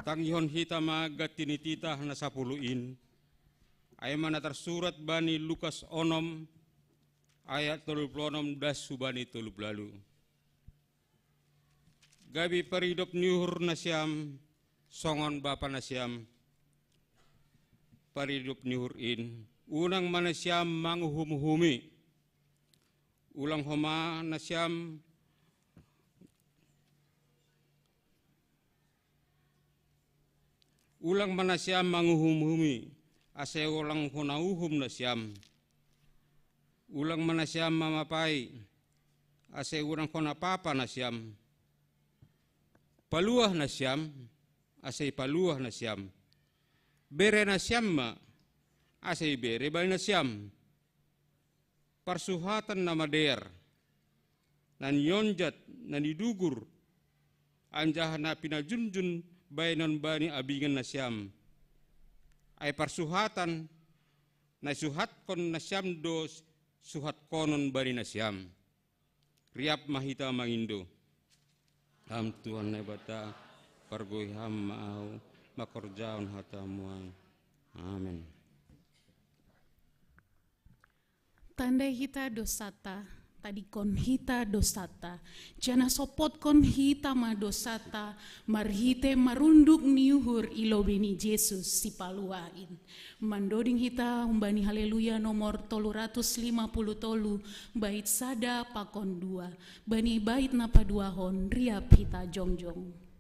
Tangihon hita maga tinitita na sapuluin. Ay mana tersurat bani Lukas onom ayat 36 das subani 30. Gabi paridop nyuhur na siyam songon bapa na siyam paridop nyuhur in. Unang mana siyam manguhumuhumi. Ulang homa na siyam ulang mana siyam manguhumuhumi. Ase ulang hunauhum na siyam. Ulang mana siyam mamapai. Ase ulang hunapapa na siyam. Paluah na siyam. Ase paluah na siyam. Bere na siyam ma. Ase bere bal na siyam. Parsuhatan na mader. Nan yonjat nan idugur. Anjah na pinajunjun bainon bani abingan na siyam. Ay parsuhatan na suhat kon na siyam do suhat konon bari na siyam. Riap mahita mangindo. Ham Tuhan na bata pargoy ham maaw makorjaon hatamuan. Amen. Tandai hita dosata, tadi kon hita dosata, jana sopot kon hita ma dosata, marhite marunduk niuhur ilobeni Yesus si paluain. Mandoding hita umbani haleluya nomor 350 tolu, bait sada pakon 2, bani bait napa 2 hon, riap hita jongjong.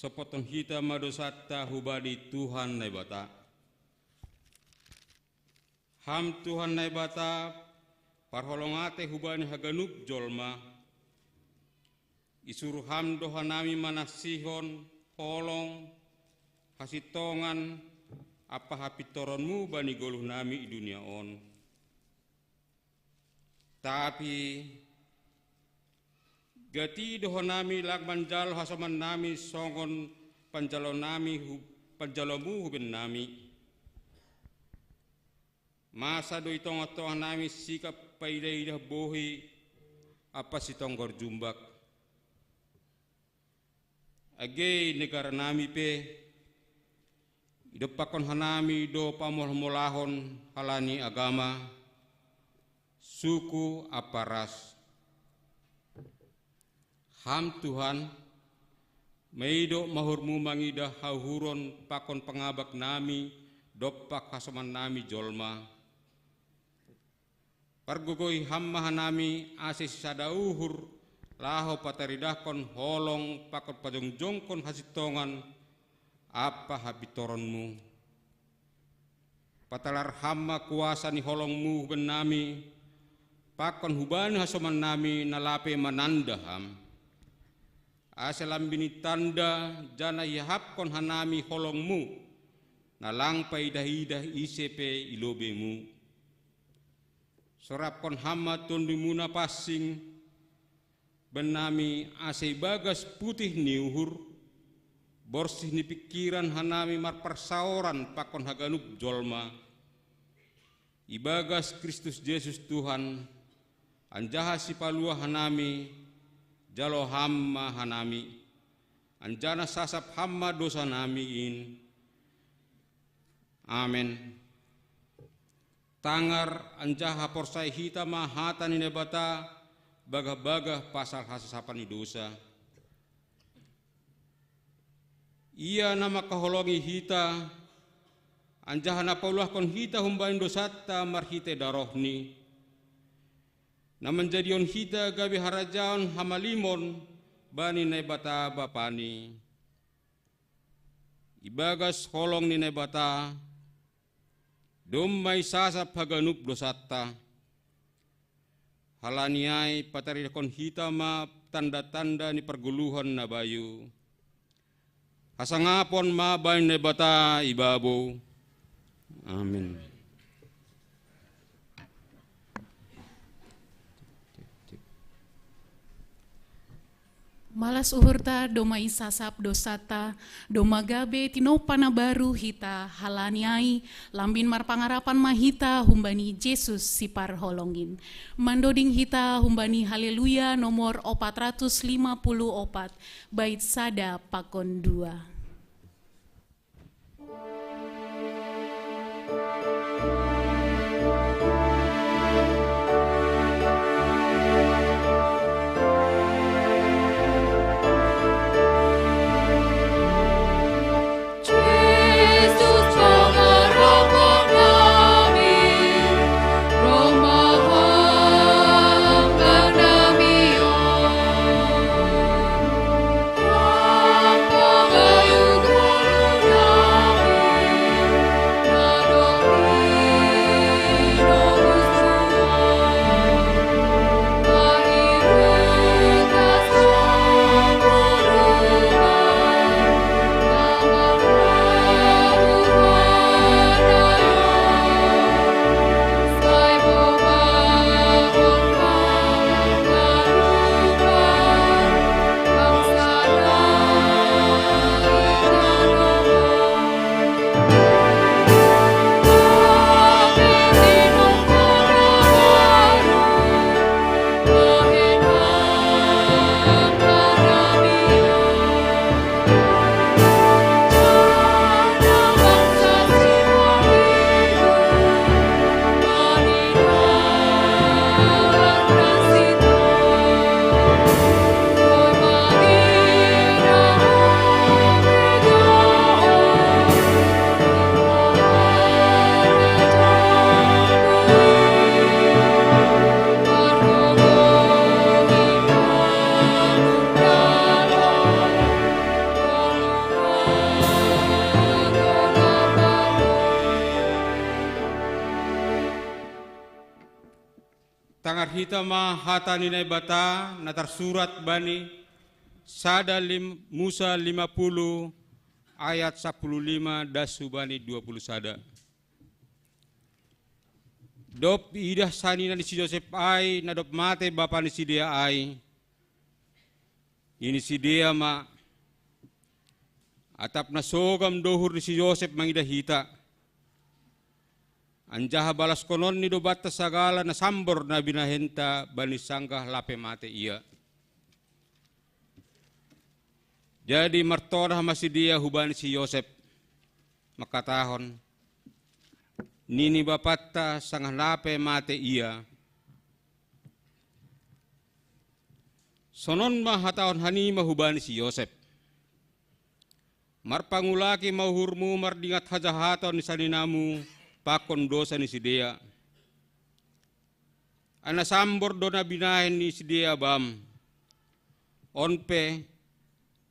Sepotong hita madosata hubadi Tuhan na bata. Ham Tuhan na bata parholongate hubani haganuk jolma. Isuruh ham dohanami manasihon holong hasitongan apa hapitoronmu bani goluh nami i dunia on. Tapi gati dohonami lagman jal hasaman nami songon panjalon nami panjalomu hubin nami. Masa do itong-itong nami sikap paidah bohi apa si tonggor jumbak. Agay negara nami pe idepakon hanami do pamol-molahon halani agama suku apa ras. Ham Tuhan, meido mahurmu mangidah hauhuron pakon pengabak nami, dopak hasaman nami jolma. Pargogoi ham mahanami asis sadauhur, laho pataridakon holong pakon pajongjongkon hasitongan, apa habitoronmu. Patalar hamma kuasa ni holongmu benami, pakon hubani hasaman nami nalape manandaham. Asalam bini tanda jana yahapkon hanami holongmu nalang paidahidah isepe ilobemu. Sorapkon hama tondimuna passing benami ase bagas putih niuhur, borsih ni pikiran hanami marparsauran pakon haganup jolma, ibagas Kristus Yesus Tuhan, anjaha si palua hanami, jalo hamma hanami, anjana sasap hamma dosa namiin. Amen. Tangar anjaha porsai hita mahata ni nebata, bagah-bagah pasal hasasapan dosa. Ia nama kaholongi hita, anjaha napaulah kon hita humbain dosata marhite darohni. Naman jadion hita gabi harajaon hamalimon bani nebata bapani. Ibagas holong ni nebata, domay sasap haganup dosata. Halaniai patari kon hita ma tanda-tanda ni perguluhan na bayu. Hasangapon ma bain nebata ibabo. Amin. Malas uhurta doma isasap dosata, doma gabe tinopana baru hita halaniai, lambin marpangarapan mahita humbani Yesus sipar holongin. Mandoding hita humbani haleluya nomor 454, bait sada pakon 2. Tangar hita ma hata ni bata natar surat bani sada Musa 50 ayat 15 dasu bani 20 sada. Dop idah sani na ni si Joseph ay na dop mate bapa ni si dia ay. Ini si dia ma atap na sogam dohur ni si Joseph mangidah hita. Anjaha balas konon ni dobata sagala na sambor na binahenta bani sanggah lape mate ia. Jadi martorah masih dia hubani si Yosef makatahon nini bapata sanggah lape mate ia. Sonon mahatahon hani mahubani si Yosef. Marpangulaki mauhurmu mardingat hajahaton ni saninamu pakon dosa ni si dia. Ana sambor dona binahin ni si dia bam. Onpe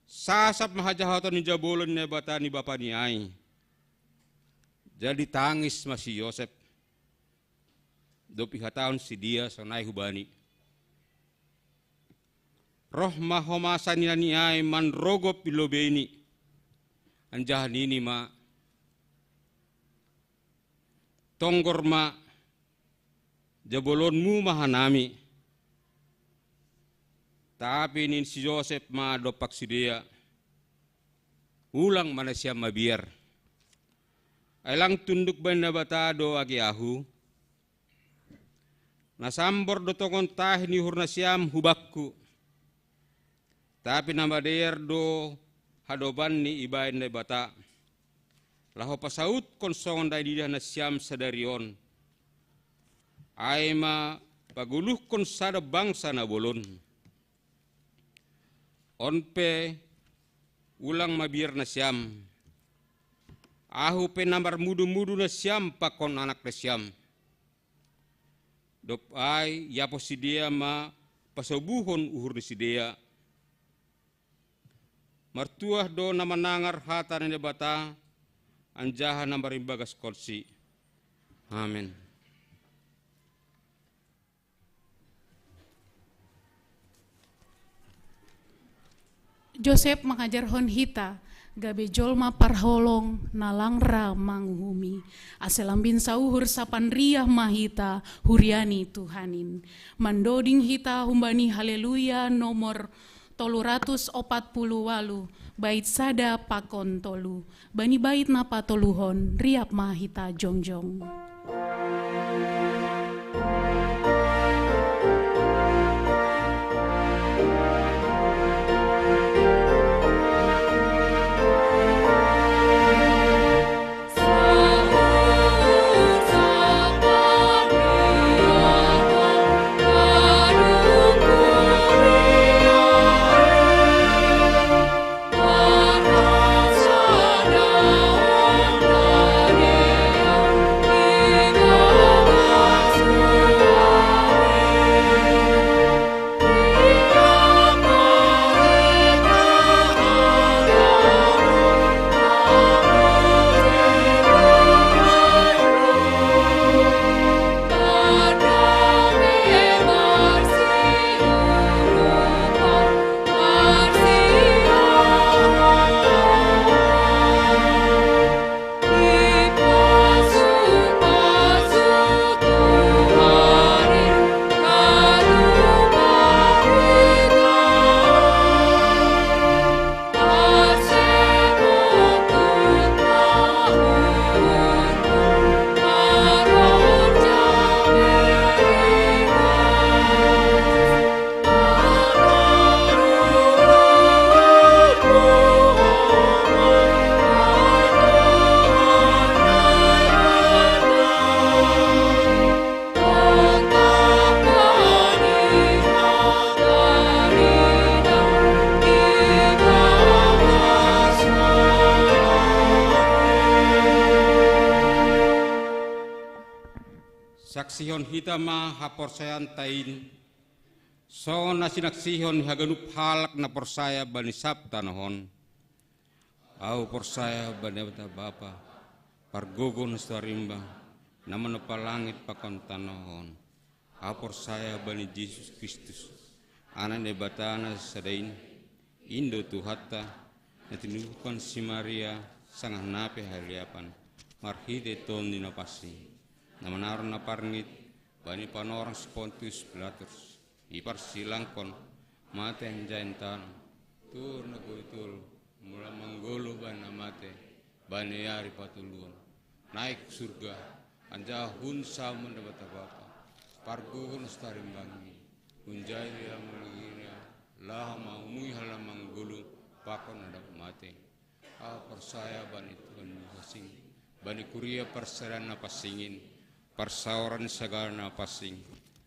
sasap mahajahaton ni jabolon ni bata ni bapa ni ay. Jadi tangis masih Yosef. Dopi hataon si dia sanay hubani. Roh mahomasa ni ay manrogop ilobeni. Anjahan ini ma tonggor ma jabolonmu mahanami Tapi nin si Joseph ma dopak si dia. Ulang mana siya mabiar. Ailang tunduk banda batado agi ahu. Nasambor do tongon tahi ni hurna siam hubakku. Tapi nama deer do hadoban ni ibain na bata. Laho pasaut konsongon dai didah na siam sadarion. Aima paguluh kon sada bangsa na bolon. Onpe ulang mabiar na siam. Ahu pe nambar mudu-mudu na siam pakon anak na siam. Dop ay yapo si dia ma pasobuhon uhur ni si dia. Martuah do na manangar hata na bata anjahan na marimbagas kolsi. Amen. Joseph mengajar hon hita, gabe jolma parholong nalangra manghumi. Aselambin sauhur sapan riah mahita huriani Tuhanin. Mandoding hita humbani haleluya nomor 348 bait sada pakon tolu. Bani bait napa toluhon riap mahita jongjong. Saksihon hita ma haporsayan tain. So na sinaksihon haganup halak na porsaya bani sabta nahon. Au porsaya bani bapa pargogon starimba naman palangit pakon tanahon. Au porsaya bani Yesus Kristus. Ana ne batana sadain Indo Tuhata na tinubukan si Maria sangah nape haliapan marhide ton dinapasi. Namanaron na parngit bani panorang Pontius Pilatus ipar silangkon mate anjain tan tur na guitul mula manggolo bana mate bani yari patuluan naik surga anja hun sama bata bapa pargugun starimbangi hunjai dia muliria lah maumui halamang gulu pakon ada mate persaya bani Tuhan pasing bani kuria perseran na pasingin persauran segala na pasing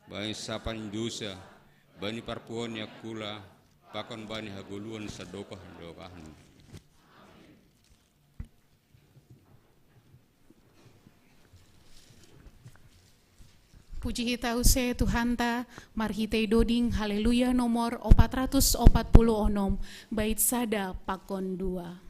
bani sapan dusa bani parpuon yakula pakon bani haguluan sa dokahan. Puji hita use Tuhanta, marhite doding haleluya nomor 446 bait sada pakon 2.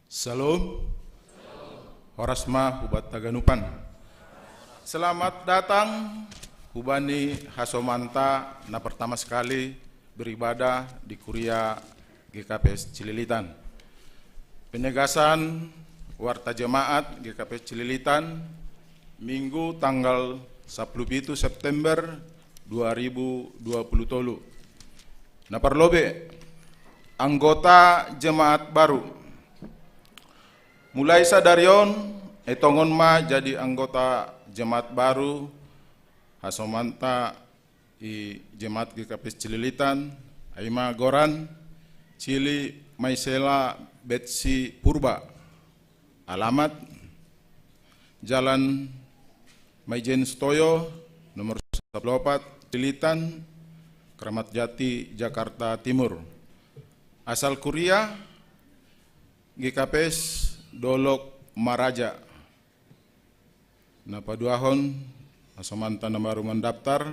Salam. Horasma hubat taganupan. Selamat datang hubani Hasomanta na pertama sekali beribadah di Kuria GKPS Cililitan. Penegasan warta jemaat GKPS Cililitan Minggu tanggal 17 September 2020 tolu. Na perlobe anggota jemaat baru mulai sadarion etongon ma jadi anggota jemaat baru Hasomanta i jemaat GKPS Cililitan Aima Goran Cili Maisela Betsi Purba. Alamat Jalan Maijen Stoyo nomor 14 Cililitan Kramat Jati Jakarta Timur. Asal Kuria GKPS Dolok Maraja. Na paduahon Hasomanta na baru mendaftar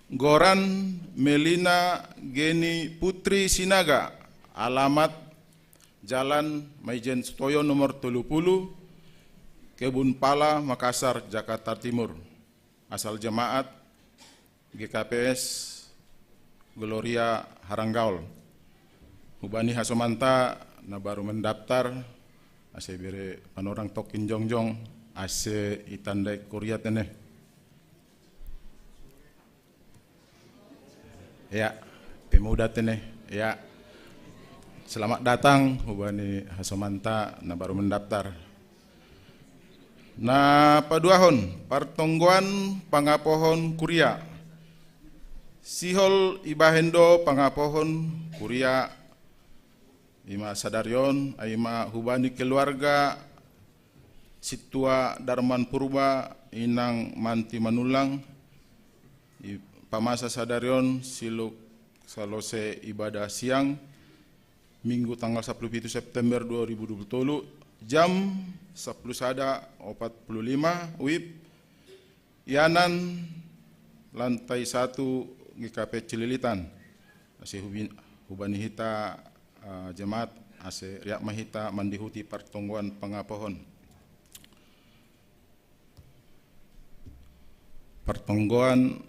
Goran Melina Geni Putri Sinaga. Alamat Jalan Maijen Stoyo nomor 30 Kebun Pala Makassar Jakarta Timur. Asal jemaat GKPS Gloria Haranggaul. Hubani Hasomanta na baru mendaftar ase bere panorang tokin jongjong ase itandai Korea tene. Ya, pemuda tene. Ya. Selamat datang hubani Hasomanta na baru mendaftar. Na paduahon partongguan pangapohon Kuria. Sihol ibahendo pangapohon Kuria Ima sadarion, aima hubani keluarga Situa Darman Purba inang manti manulang pamasa sadarion siluk salose ibadah siang Minggu tanggal 17 September 2020 jam 10 sada 45 WIB Yanan lantai 1 GKP Cililitan masih hubani hita jemaat ase riak mahita mandihuti pertongguan pangapohon. Pertongguan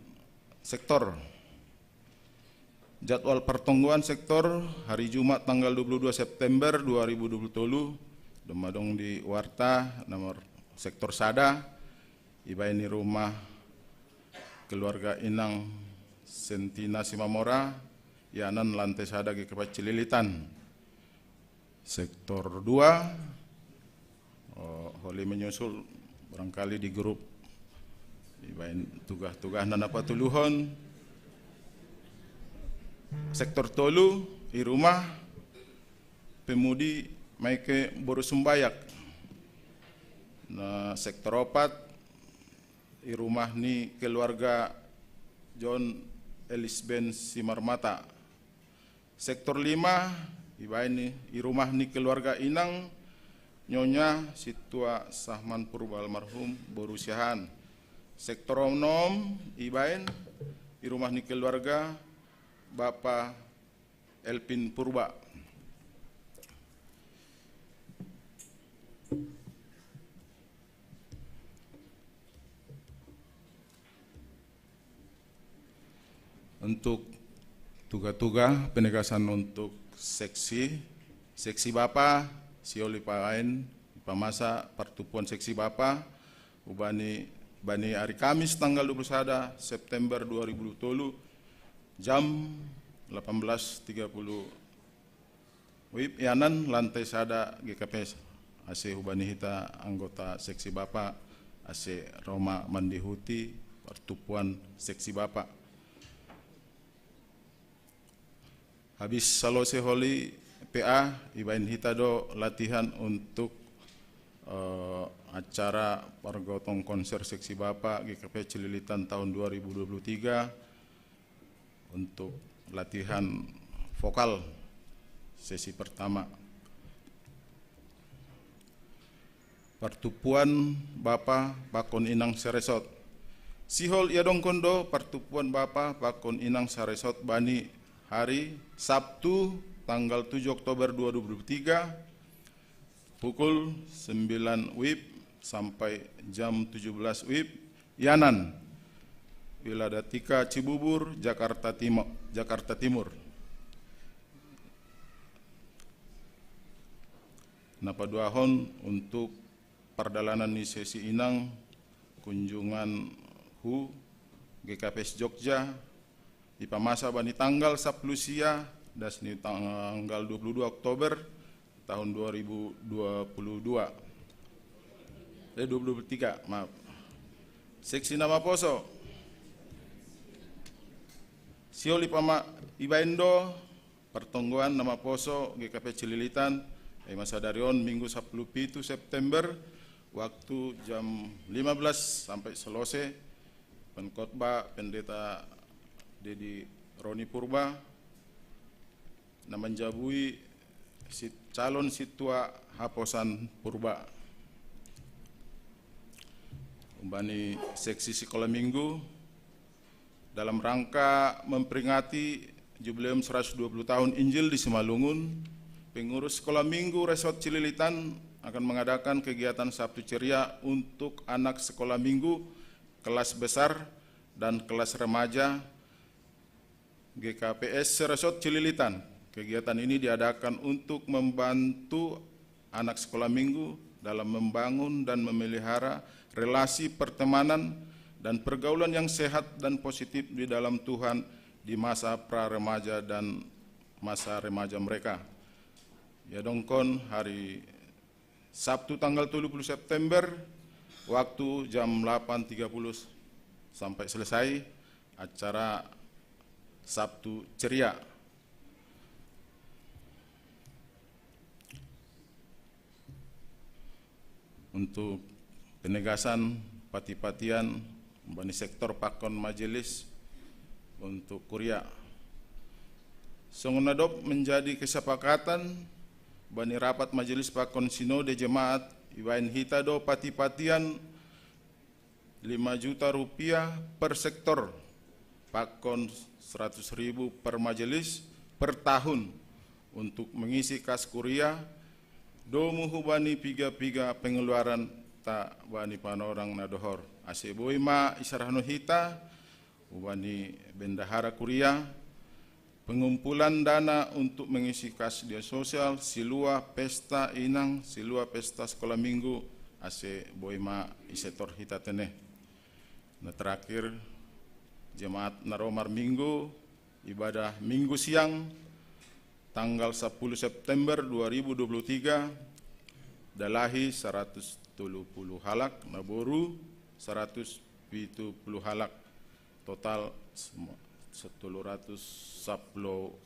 sektor. Jadwal pertongguan sektor hari Jumat tanggal 22 September 2020 demadong di warta nomor sektor Sada ibaini rumah keluarga Inang Sentina Simamora Yanan lantai Sada GKP Cililitan. Sektor 2 Holi menyusul barangkali di grup ibain tugas-tugas nana patuluhon. Sektor tolu di rumah pemudi maike boru sumbayak. Nah, sektor 4 di rumah ni keluarga John Elisben Simarmata. Sektor 5 ibaini di rumah ni keluarga Inang Nyonya Situa Sahman Purba almarhum borusiahan. Sektor 6 ibain di rumah ni keluarga Bapak Elpin Purba. Untuk tugas-tugas penegasan untuk seksi Bapa sioli paen pamasa pertupuan seksi Bapa ubani bani hari Kamis tanggal 21 September 2020 jam 18.30 WIB Yanan lantai Sada GKPS ase ubani hita anggota seksi Bapa ase Roma Mandihuti pertupuan seksi Bapa. Habis salose holi PA ibain hitado latihan untuk acara pergotong konser seksi Bapak GKP Cililitan tahun 2023 untuk latihan vokal sesi pertama. Pertupuan Bapak Bakon Inang Saresot. Sihol Iadong Kondo Pertupuan Bapak Bakon Inang Saresot Bani hari Sabtu tanggal 7 Oktober 2023 pukul 9 WIB sampai jam 17 WIB. Yanan, Wiladatika Cibubur, Jakarta Timur. Napa duahon untuk perdalanan di sesi inang kunjungan hu GKPS Jogja di pamasa bani tanggal 10 sia das ni tanggal 22 Oktober tahun 2023, maaf. Seksi nama poso Sioli Pama Ibaindo pertonggoan nama poso GKP Cililitan masa darion Minggu 10 September waktu jam 15 sampai selesai. Pengkhotbah Pendeta Dedi Roni Purba na menjabui calon situa Haposan Purba. Umbani seksi sekolah minggu dalam rangka memperingati jubileum 120 tahun Injil di Simalungun, pengurus sekolah minggu Resort Cililitan akan mengadakan kegiatan Sabtu Ceria untuk anak sekolah minggu kelas besar dan kelas remaja GKPS Resort Cililitan. Kegiatan ini diadakan untuk membantu anak sekolah minggu dalam membangun dan memelihara relasi pertemanan dan pergaulan yang sehat dan positif di dalam Tuhan di masa pra-remaja dan masa remaja mereka. Ya dongkon hari Sabtu tanggal 30 September waktu jam 8.30 sampai selesai acara Sabtu Ceria. Untuk penegasan pati-patian bani sektor pakon majelis untuk kuria. Songonadop menjadi kesepakatan bani rapat majelis pakon sinode jemaat iwain hitado pati-patian 5 juta rupiah per sektor pakon 100.000 per majelis per tahun untuk mengisi kas kuria. Domu hubani piga-piga pengeluaran tak bani panorang nadohor. Ase boima isarahno hita hubani bendahara kuria. Pengumpulan dana untuk mengisi kas dia sosial silua pesta inang, silua pesta sekolah minggu ase boima isetor hita teneh. Nah terakhir jemaat naromar minggu ibadah minggu siang tanggal 10 September 2023 dalahi 170 halak naboru 170 halak total 714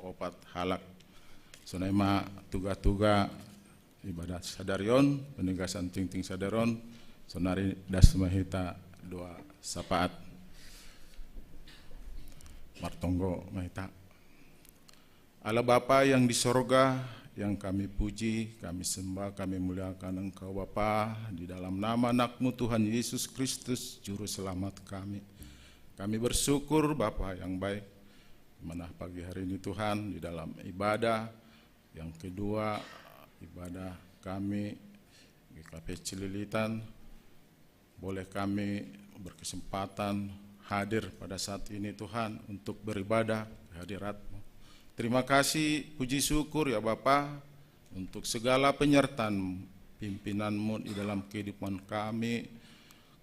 halak. Sonema tuga-tuga ibadah sadarion penegasan ting-ting sadaron sonari dasmahita doa sapaat martonggo mahita. Allah Bapa yang di sorga, yang kami puji, kami sembah, kami muliakan Engkau Bapa di dalam nama anak-Mu Tuhan Yesus Kristus, Juru Selamat kami. Kami bersyukur Bapa yang baik, mana pagi hari ini Tuhan di dalam ibadah, yang kedua ibadah kami GKP Cililitan, boleh kami berkesempatan hadir pada saat ini Tuhan untuk beribadah kehadirat-Mu. Terima kasih, puji syukur ya Bapa untuk segala penyertaan pimpinan-Mu di dalam kehidupan kami,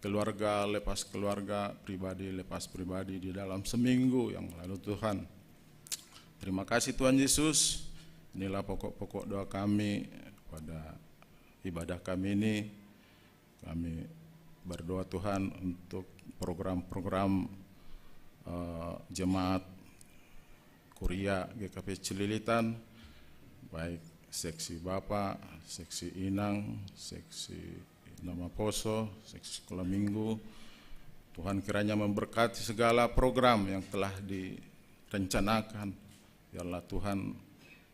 keluarga lepas keluarga, pribadi lepas pribadi di dalam seminggu yang lalu Tuhan. Terima kasih Tuhan Yesus, inilah pokok-pokok doa kami pada ibadah kami ini. Kami berdoa Tuhan untuk program-program jemaat kuria GKP Cililitan, baik seksi Bapak, seksi Inang, seksi Nama Poso, seksi sekolah minggu. Tuhan kiranya memberkati segala program yang telah direncanakan. Ya Allah Tuhan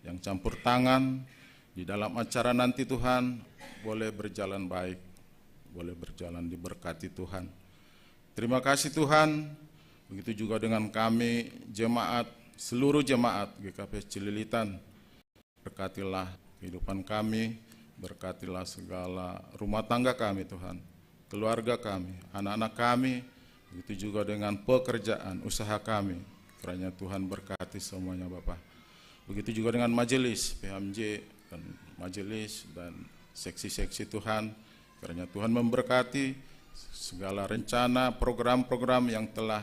yang campur tangan di dalam acara nanti Tuhan boleh berjalan baik, boleh berjalan diberkati Tuhan. Terima kasih Tuhan, begitu juga dengan kami jemaat, seluruh jemaat GKP Cililitan. Berkatilah kehidupan kami, berkatilah segala rumah tangga kami Tuhan, keluarga kami, anak-anak kami, begitu juga dengan pekerjaan, usaha kami. Kiranya Tuhan berkati semuanya Bapak. Begitu juga dengan majelis, PMJ dan majelis dan seksi-seksi Tuhan. Kiranya Tuhan memberkati segala rencana, program-program yang telah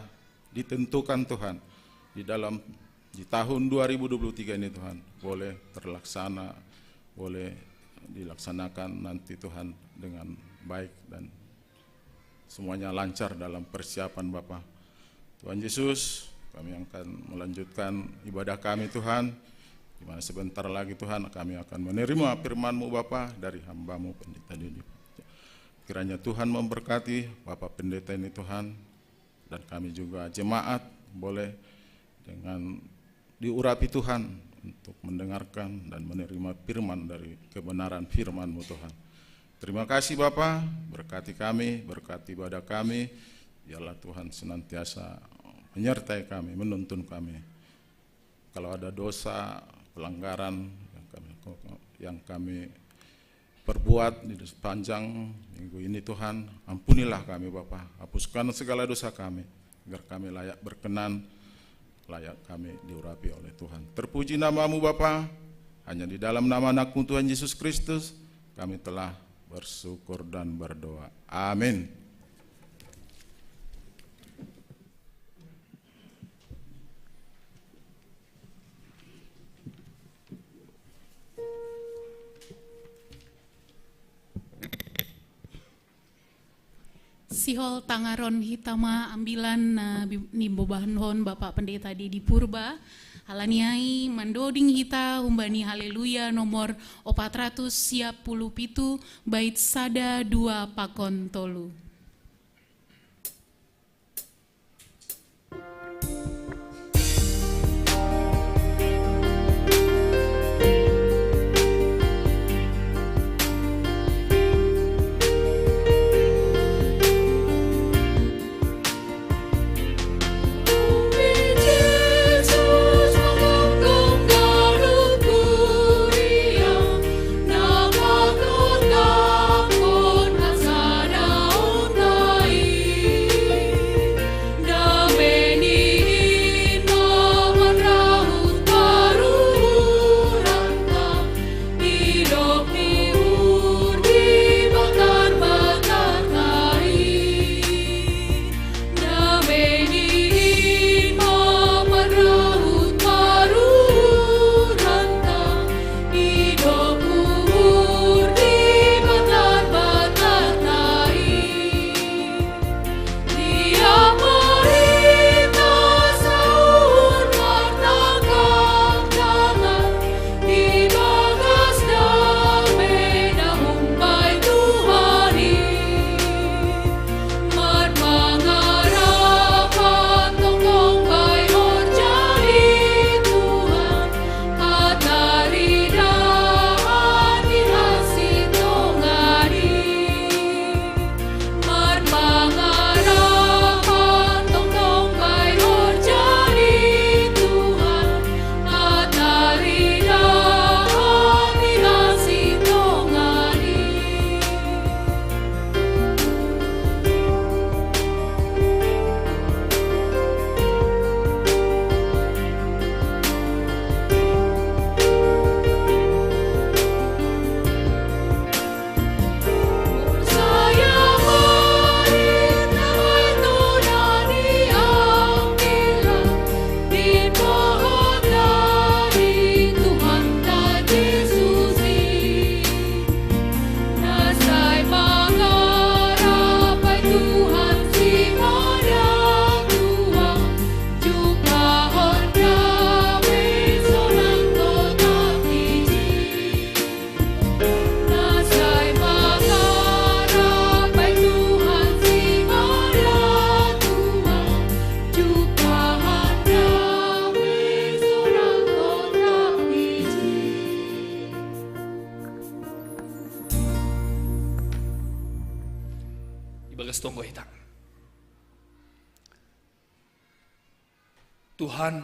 ditentukan Tuhan di tahun 2023 ini Tuhan, boleh terlaksana, boleh dilaksanakan nanti Tuhan dengan baik dan semuanya lancar dalam persiapan Bapa. Tuhan Yesus, kami akan melanjutkan ibadah kami Tuhan, di mana sebentar lagi Tuhan kami akan menerima firman-Mu Bapa dari hamba-Mu Pendeta Didi. Kiranya Tuhan memberkati Bapak Pendeta ini Tuhan, dan kami juga jemaat boleh dengan diurapi Tuhan untuk mendengarkan dan menerima firman dari kebenaran firman-Mu Tuhan. Terima kasih Bapa, berkati kami, berkati ibadah kami. Biarlah Tuhan senantiasa menyertai kami, menuntun kami. Kalau ada dosa, pelanggaran yang kami perbuat di sepanjang minggu ini Tuhan, ampunilah kami Bapa, hapuskan segala dosa kami, agar kami layak berkenan, layak kami diurapi oleh Tuhan. Terpuji nama-Mu Bapa, hanya di dalam nama anak-Mu Tuhan Yesus Kristus kami telah bersyukur dan berdoa. Amin. Sihol tangaron hitama ambilan na nimbobahan Bapak Pendeta Didi Purba halaniai mandoding hita humbani haleluya nomor 410 pitu bait sada 2 pakon tolu. Tuhan,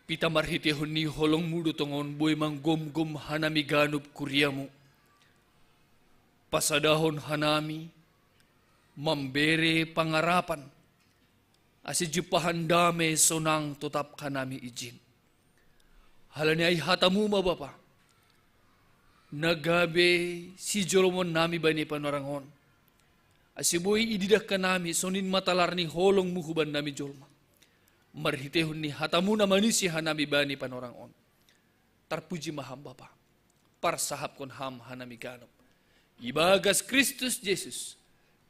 Pita marhitehon ni holong mudo tongon boy manggom-gom hanami ganup kuriamu. Pasadahon hanami, memberi pangarapan. Asi jupahan dame sonang tetap kanami izin. Halani ay hatamu ma Bapa. Nagabe si jolomon nami bani panorangon. Asi boy ididak kanami sonin matalar ni holong muhuban nami jolma. Marhitehon ni hatamu na manisi hanami bani panorangon. Tarpuji maham Bapa. Parsahap kon ham hanami ganop. Ibagas Kristus Yesus.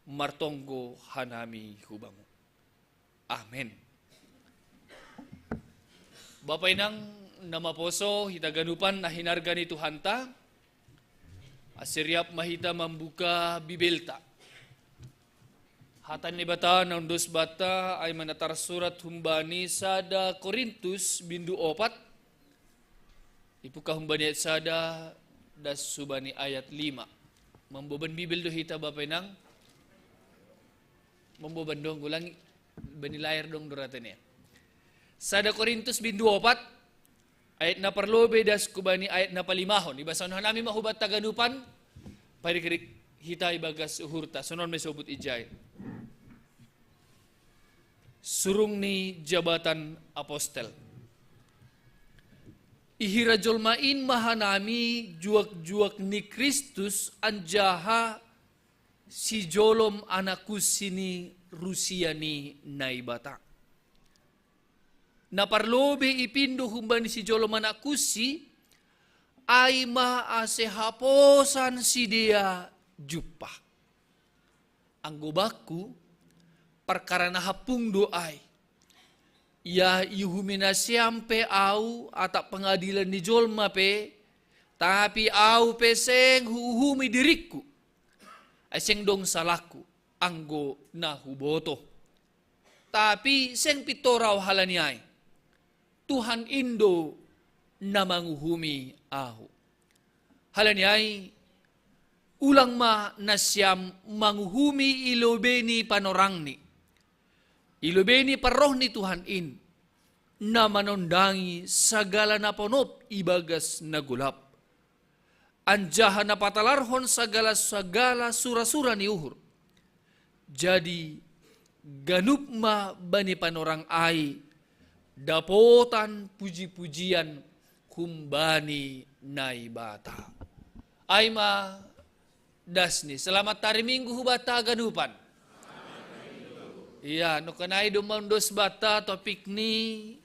Martonggo hanami hubango. Amen. Bapa inang namaposo hitaganupan na hinarga ni Tuhan ta. Asiryap mahita membuka bibelta. Hatan ni bata ng dos bata ay manatar surat humbani sada Korintus bindu 4. Ipuka humbani at sada das subani ayat 5. Memboban bibel do hita Bapa inang. Memboban dong gulang banilayar dong duratan niya. Sada Korintus bindu 4 ayat na parlobe das kubani ayat na palimahon. Ibasahan namin mahubat taganupan parikirik hita ibagas uhurta. Sunon may sobut ijay. Surung ni jabatan apostel. Ihirajolmain mahanami juak-juak ni Kristus anjaha si jolom anaku sini Rusia ni naibata. Naparlobe ipindo humban si jolom anaku si ay maasehaposan si dia jupa. Ang gubaku perkara na hapung doay. Ya ihumina siyampe au atak pengadilan ni jolma pe. Tapi au peseng huhumi diriku. Aseng dong salahku. Anggo na huboto. Tapi seng pitoraw halaniay. Tuhan Indo na manguhumi ahu. Halaniay. Ulang ma na siyam manguhumi ilobeni panorangni. Ilobeni paroh ni Tuhan in na manondangi sagala na ponop ibagas na gulap. Anjaha na patalarhon sagala sura-sura ni uhur. Jadi ganup ma bani panorang ay dapotan puji-pujian kumbani naibata. Ay ma dasni selamat hari Minggu hubata ganupan. Iya, no kanay dumandos bata topik ni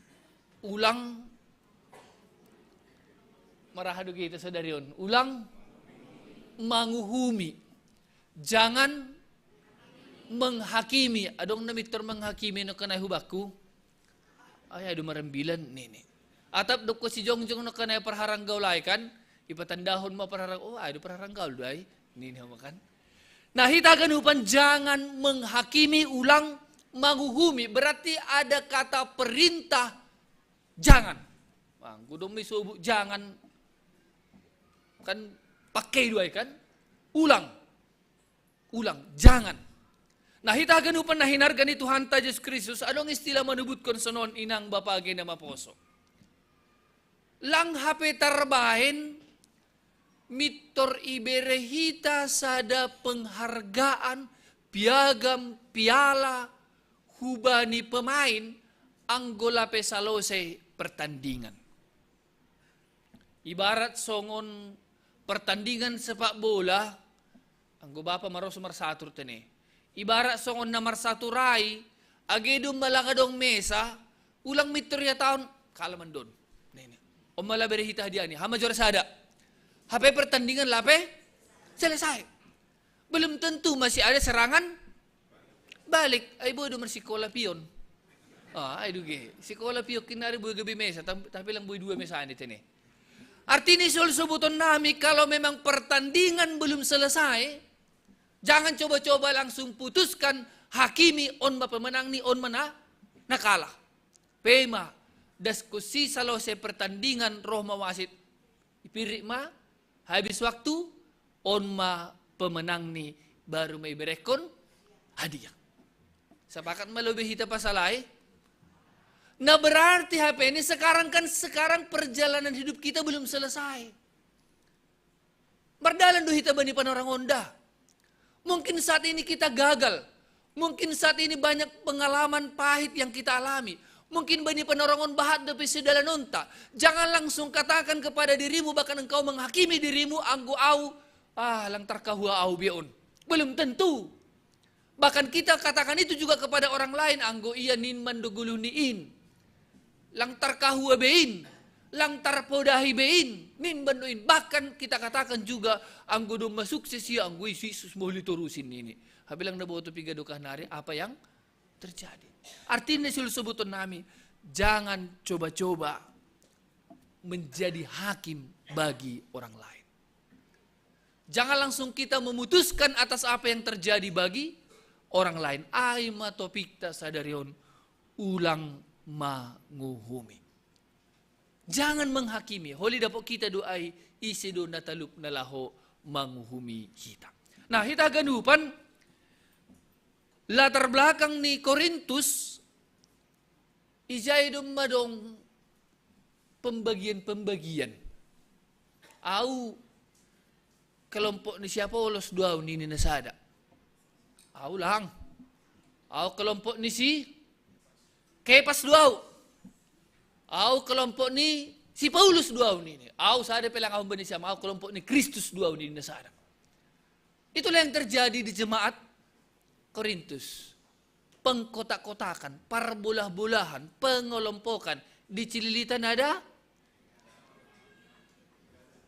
ulang marahado kita sa darion. Ulang manguhumi. Jangan menghakimi. Adong namitor menghakimi no kanay hubaku. Ay, ado marambilan nini. Atap dok ko si Jongjong no kanay parharanggaw lai kan. Ipatandahon mo parharanggaw. Oh, ado parharanggaw day. Nini makan. Nah, hitaganupan jangan menghakimi ulang manguhumi. Berarti ada kata perintah jangan. Bang, gudong may subuh jangan. Kan pakai dua kan? Ulang. Jangan. Nah, hitaganupan na hinarga ni Tuhan ta Yesus Kristus. Anong istilah manubutkan sanon inang bapage na maposo? Lang hape tarbahin mitor iberehita sada penghargaan piagam piala hubani pemain anggola pesalose pertandingan. Ibarat songon pertandingan sepak bola anggo bapa maros marsatur tene. Ibarat songon na marsatu rai agedum malagadong mesa ulang mitor ya tahun kalaman don. Nene. O malaberehita hadiani hama jora sada. HP pertandingan lape selesai. Belum tentu masih ada serangan balik. Ay boy dumar sikola pion. Ay duge. Sikola pion kinari boy gabi mesa. Tapi lang boy 2 mesa ini tene. Artinya sebuton nami kalau memang pertandingan belum selesai. Jangan coba-coba langsung putuskan hakimi on ma pemenang ni on mana nakalah. Pema diskusi salose pertandingan roh mawasit. Ipirik ma habis waktu on ma pemenang ni baru may berekon hadiah. Sepakat malubih hita pasalay. Nah berarti HP ini sekarang perjalanan hidup kita belum selesai. Berdalan do hita bani panorang onda. Mungkin saat ini kita gagal. Mungkin saat ini banyak pengalaman pahit yang kita alami. Mungkin bani panorangon bahat do dalam onta. Jangan langsung katakan kepada dirimu, bahkan engkau menghakimi dirimu, anggo au, lang tarkahua au biun. Belum tentu. Bahkan kita katakan itu juga kepada orang lain, anggo iya nin mandugulu niin. Lang tarkahua bein. Lang tarpodahi bein. Nin banduin. Bahkan kita katakan juga, anggo do masukses ya, anggo Yesus mau diturusin ini. Habilang na boto piga duka nari, apa yang terjadi? Artinya sebutan nami, jangan coba-coba menjadi hakim bagi orang lain. Jangan langsung kita memutuskan atas apa yang terjadi bagi orang lain. Aima topikta sadarion ulang manguhumi. Jangan menghakimi. Holi dapat kita doai isi do nataluk nalaho manguhumi kita. Nah, kita ganupan latar belakang ni Korintus, ijay madong pembagian-pembagian. Au kelompok ni siapa ulos dua ni nasada. Au lang. Au kelompok ni si Kepas dua. Au kelompok ni si Paulus dua ni. Au sada pelang au bani siapa. Au kelompok ni Kristus dua ni nasada. Itulah yang terjadi di jemaat Korintus. Pengkotak-kotakan, perbolah-bolahan, pengelompokan. Di Cililitan ada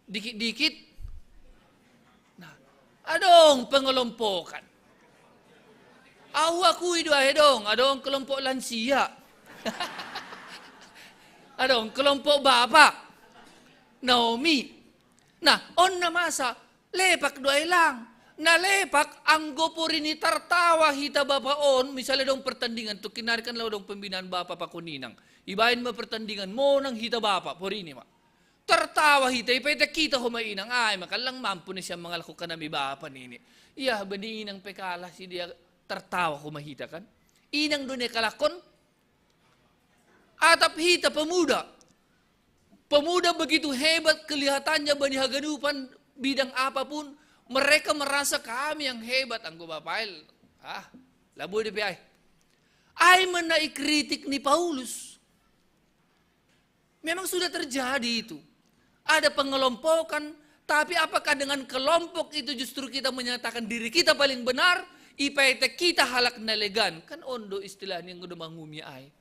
dikit-dikit. Nah, adong pengelompokan. Aku itu dong, adong kelompok lansia. Adong kelompok bapak. Naomi. Nah, on na masa, lepak doa lang. Nalepak anggo purini tartawa hita bapaon, misalnya dong pertandingan tu kinarikan law dong pembinaan bapa pakuninang. Ibain mo pertandingan mo nang hita bapa purini ma. Tartawa hita ipete kita humainang ay makalang mampu ni siya mga lakukan na mi bapa nini. Iya bani inang pekala si dia tertawa humahita kan. Inang dunia kalakon atap hita pemuda. Pemuda begitu hebat kelihatannya bani hagadupan bidang apapun. Mereka merasa kami yang hebat, anggo bapail. Laboy de piay. Ay menai kritik ni Paulus. Memang sudah terjadi itu. Ada pengelompokan, tapi apakah dengan kelompok itu justru kita menyatakan diri kita paling benar, ipaite kita halak nalegan. Kan ondo istilahnya yang udah mangumi ay.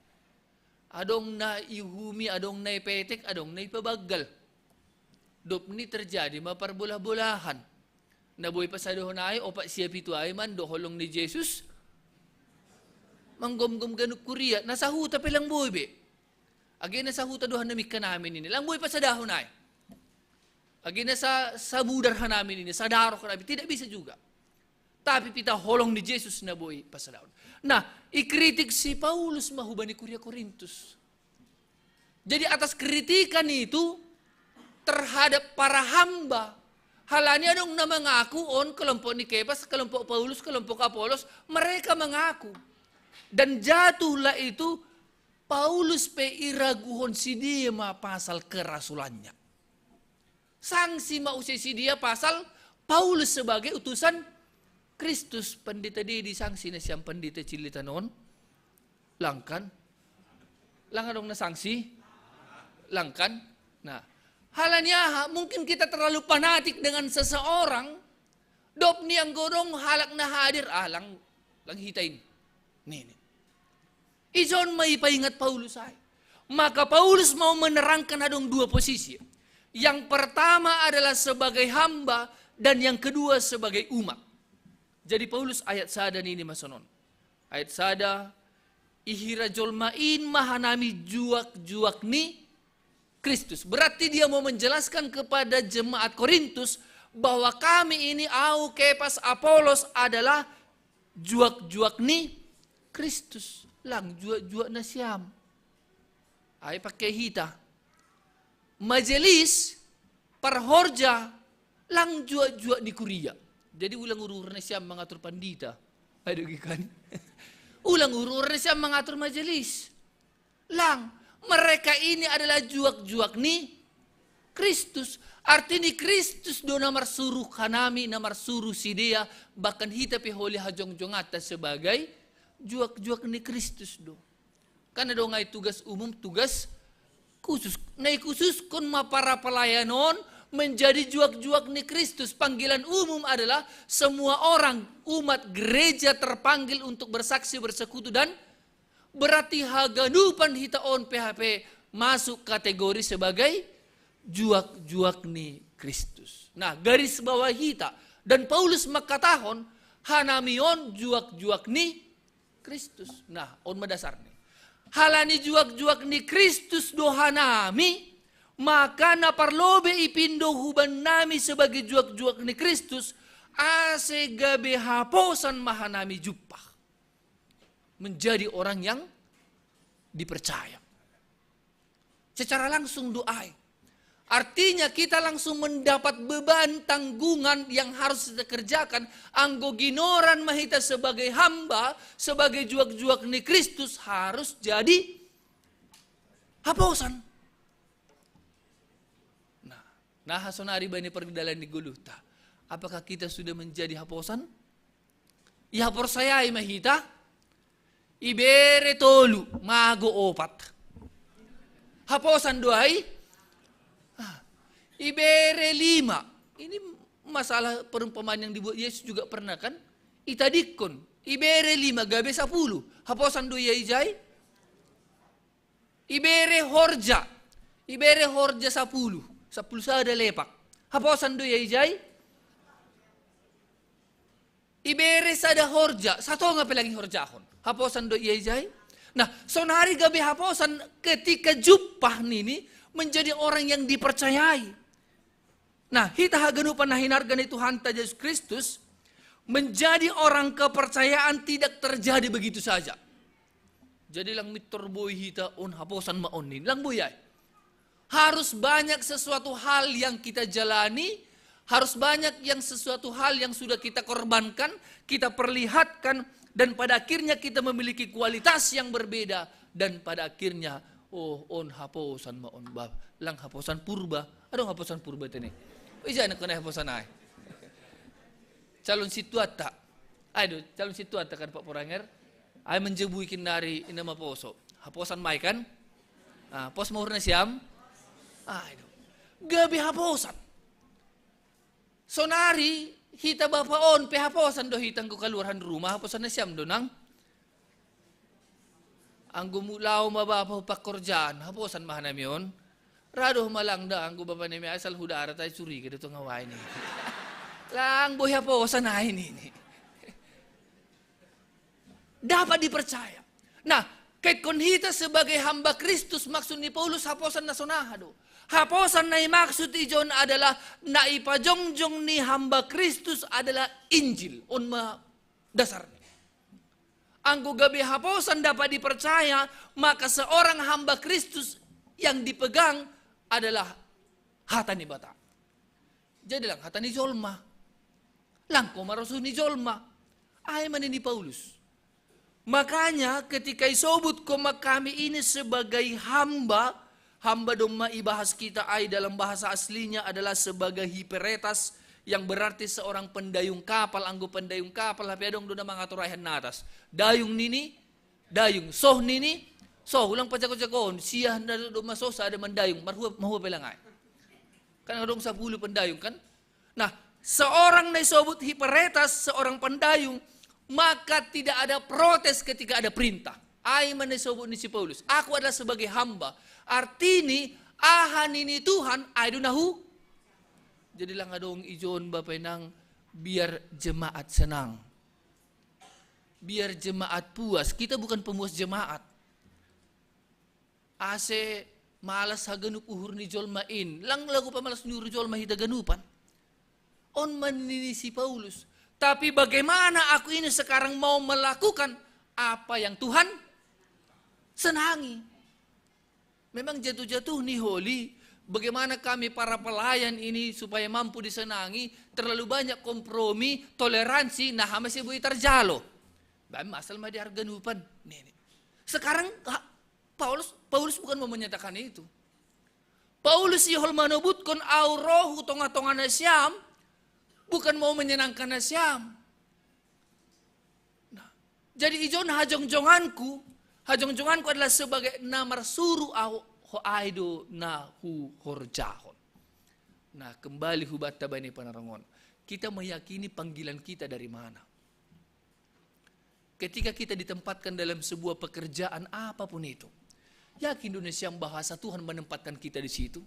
Adong na ihumi, adong na ipetek, adong na ipabagal. Dop ni terjadi maparbolah-bolahan. Naboy pa sa doon ay, o pa siya pito ay man, doholong ni Jesus. Manggom-gom ganuk kuriya, nasa huta pilang boy be. Agi na sa huta dohan namik ka namin ini. Lang boy pa sa dahon ay. Agi na sa budarhan namin ini, sa daro ka namin. Tidak bisa juga. Tapi pita holong ni Jesus na boy pa sa dahon. Nah, ikritik si Paulus mahuba ni Kuria Korintus. Jadi atas kritikan itu terhadap para hamba, halanya dong na mengaku on kelompok ni Kepas, kelompok Paulus, kelompok Apolos, mereka mengaku. Dan jatuhlah itu Paulus pe iraguhon si dia ma pasal kerasulannya. Sanksi mausai si dia pasal Paulus sebagai utusan Kristus. Pendeta dia disangsi na siyang pendeta Cililitan noon. Langkan. Langkan dong na sanksi. Langkan. Nah. Halanya mungkin kita terlalu fanatik dengan seseorang. Dop ni ang godong halak na hadir. Lang hitain. Nih. Ijon may paingat Paulus ay. Maka Paulus mau menerangkan adong dua posisi. Yang pertama adalah sebagai hamba dan yang kedua sebagai umat. Jadi Paulus ayat sada ini masonon. Ayat sada ihira jolmain mahanami juak-juak ni Kristus. Berarti dia mau menjelaskan kepada jemaat Korintus bahwa kami ini au Kepas Apolos adalah juak-juak ni Kristus. Lang juak-juak na siyam. Ay pakai hita. Majelis parhorja lang juak-juak ni Kuria. Jadi ulang urur na siyam mengatur pandita. Aduh ikan. Ulang urur na siyam mengatur majelis. Lang, mereka ini adalah juak-juak ni Kristus. Artinya Kristus do namar suruh kanami, namar suruh si dia, bahkan hita piholi hajong-jong atas sebagai juak-juak ni Kristus do. Karena do ngai tugas umum, tugas khusus. Ngai khusus kon ma para pelayanon menjadi juak-juak ni Kristus. Panggilan umum adalah semua orang umat gereja terpanggil untuk bersaksi, bersekutu dan berarti haganupan hita on PHP masuk kategori sebagai juak-juak ni Kristus. Nah, garis bawah hita dan Paulus makatahon hanamion juak-juak ni Kristus. Nah, on madasar ni. Halani juak-juak ni Kristus do hanami, maka na parlobe ipindo huban nami sebagai juak-juak ni Kristus, ase gabe haposan mahanami jupah. Menjadi orang yang dipercaya. Secara langsung doa. Artinya kita langsung mendapat beban tanggungan yang harus kita kerjakan. Anggo ginoran mahita sebagai hamba, sebagai juak-juak ni Kristus harus jadi haposan. Nah hasonari bani pergedalan di Guluta. Apakah kita sudah menjadi haposan? Ya persayai mahita. Ibere tolu, mago opat. Haposan doai. Ibere 5. Ini masalah perumpamaan yang dibuat Yesus juga pernah kan? Itadikon. Ibere 5, gabe 10. Haposan do ijai. Ibere horja. Ibere horja 10. 10 sada lepak. Haposan do ijai. Ibere sada horja. Satu nga pelagi horjahon. Haposan do ijai. Nah, sonari gabe haposan ketika jupah nini menjadi orang yang dipercayai. Nah, hita haganupan na hinargan ni Tuhan ta Yesus Kristus menjadi orang kepercayaan tidak terjadi begitu saja. Jadi lang mitor boy hita on haposan maon ni lang boyay. Harus banyak sesuatu hal yang kita jalani, harus banyak yang sesuatu hal yang sudah kita korbankan, kita perlihatkan dan pada akhirnya kita memiliki kualitas yang berbeda dan pada akhirnya on haposan maon ba lang haposan purba. Adong haposan purba tene. Ija na kana haposan ay. Calon situata. Aduh, calon situata kan Pak Poranger. Ay menjebuy kinari ina maposo. Haposan mai kan? Ah, pos mahur na siyam. Aduh. Gabi haposan. Sonari hita bapaon pe haposan do hitang ko kaluarhan rumah haposan na siyam do nang. Ang gumulaw mabapaw pakorjan haposan mahanami yon. Radoh malang da ang gubaba ni asal hudara tayo suri ka dito ngawain ni. Lang boy haposan na ini. Dapat dipercaya. Nah, kahit konhita sebagai hamba Kristus maksud ni Paulus haposan na sonahado. Haposan na maksud ijon adalah na ipajongjong ni hamba Kristus adalah Injil. On ma dasar ni. Ang gabi haposan dapat dipercaya, maka seorang hamba Kristus yang dipegang adalah hata ni bata. Jadi lang hata ni jolma. Lang komarasu ni jolma. Ay man ni Paulus. Makanya ketika isobut ko kami ini sebagai hamba, hamba dong maibahas kita ay dalam bahasa aslinya adalah sebagai hiperetas yang berarti seorang pendayung kapal, anggo pendayung kapal, hapi adong doon mangaturayan natas. Dayung nini, dayung soh nini, so, ulang pacako-cakon, siya na dumasosa ada mendayung, mahuwa pelangay. Kan adong 10 pendayung kan? Nah, seorang na isobut hiperetas, seorang pendayung, maka tidak ada protes ketika ada perintah. Ay man isobut ni si Paulus. Aku adalah sebagai hamba. Artini, ahan ini Tuhan, ay dunahu. Jadi lang adong ijon bapay nang biar jemaat senang. Biar jemaat puas. Kita bukan pemuas jemaat. Ase malas haganup uhur ni jolmain. Lang lagu pa malas nyuruh jolma hita ganupan. On manini si Paulus. Tapi bagaimana aku ini sekarang mau melakukan apa yang Tuhan senangi. Memang jatuh-jatuh nih holi. Bagaimana kami para pelayan ini supaya mampu disenangi. Terlalu banyak kompromi, toleransi. Nah masih boleh terjalo. Masal mah diarganupan. Sekarang Paulus Paulus bukan mau menyatakan itu. Paulus ihol manubutkan au rohu tonga-tonga na siyam, bukan mau menyenangkan na siyam. Nah, jadi ijon hajong-jonganku adalah sebagai namar suru au ho aido na hu horjahon. Nah, kembali hubata bani panarangon. Kita meyakini panggilan kita dari mana. Ketika kita ditempatkan dalam sebuah pekerjaan apapun itu, yakin Indonesia bahasa Tuhan menempatkan kita di situ.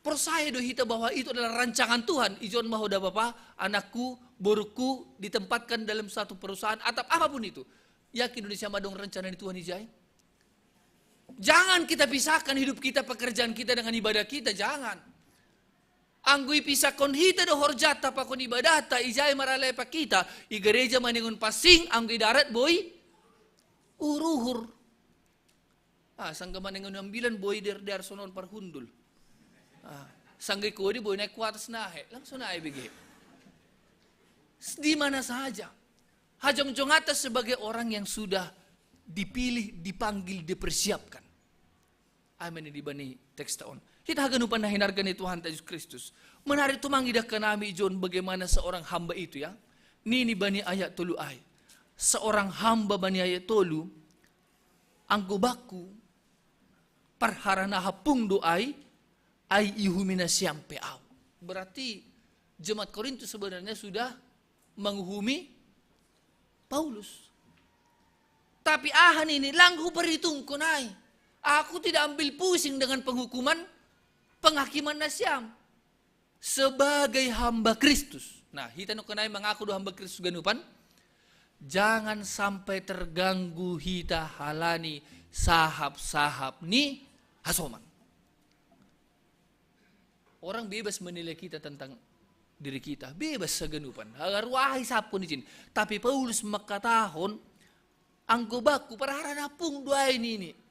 Percaya doh kita bahwa itu adalah rancangan Tuhan. Ijon mahoda Bapak, anakku, boruku ditempatkan dalam satu perusahaan atau apapun itu. Yakin Indonesia madong rencana di Tuhan ijai. Jangan kita pisahkan hidup kita, pekerjaan kita dengan ibadah kita, jangan. Anggui pisah kon hita do horjata pa kon ibadata ijai maralay pa kita i gereja maningon pasing anggui darat boy uruhur. Sangga maningon ambilan boy der sonon parhundul. Sangga kodi boy naik kuatas nahe langsung naik bege. Di mana saja. Hajong-jong atas sebagai orang yang sudah dipilih, dipanggil, dipersiapkan. Amin di bani teks tahun. Kita haganupan na hinargan ni Tuhan Yesus Kristus. Menarik tu mangidak ke nami John bagaimana seorang hamba itu ya. Nini bani ayat tolu ay. Seorang hamba bani ayat tolu. Ang gubaku. Parharana hapung doay. Ay ihumina siyam peaw. Berarti jemaat Korintus sebenarnya sudah menghumi Paulus. Tapi ahan ini langhu perhitung kunai. Aku tidak ambil pusing dengan penghakiman nasyam. Sebagai hamba Kristus. Nah, hita no kenai mengaku do hamba Kristus ganupan. Jangan sampai terganggu hita halani sahab-sahab ni hasoman. Orang bebas menilai kita tentang diri kita. Bebas seganupan. Agar wahai sapun izin. Tapi Paulus makatahon ang gobaku parahara pung dua ini.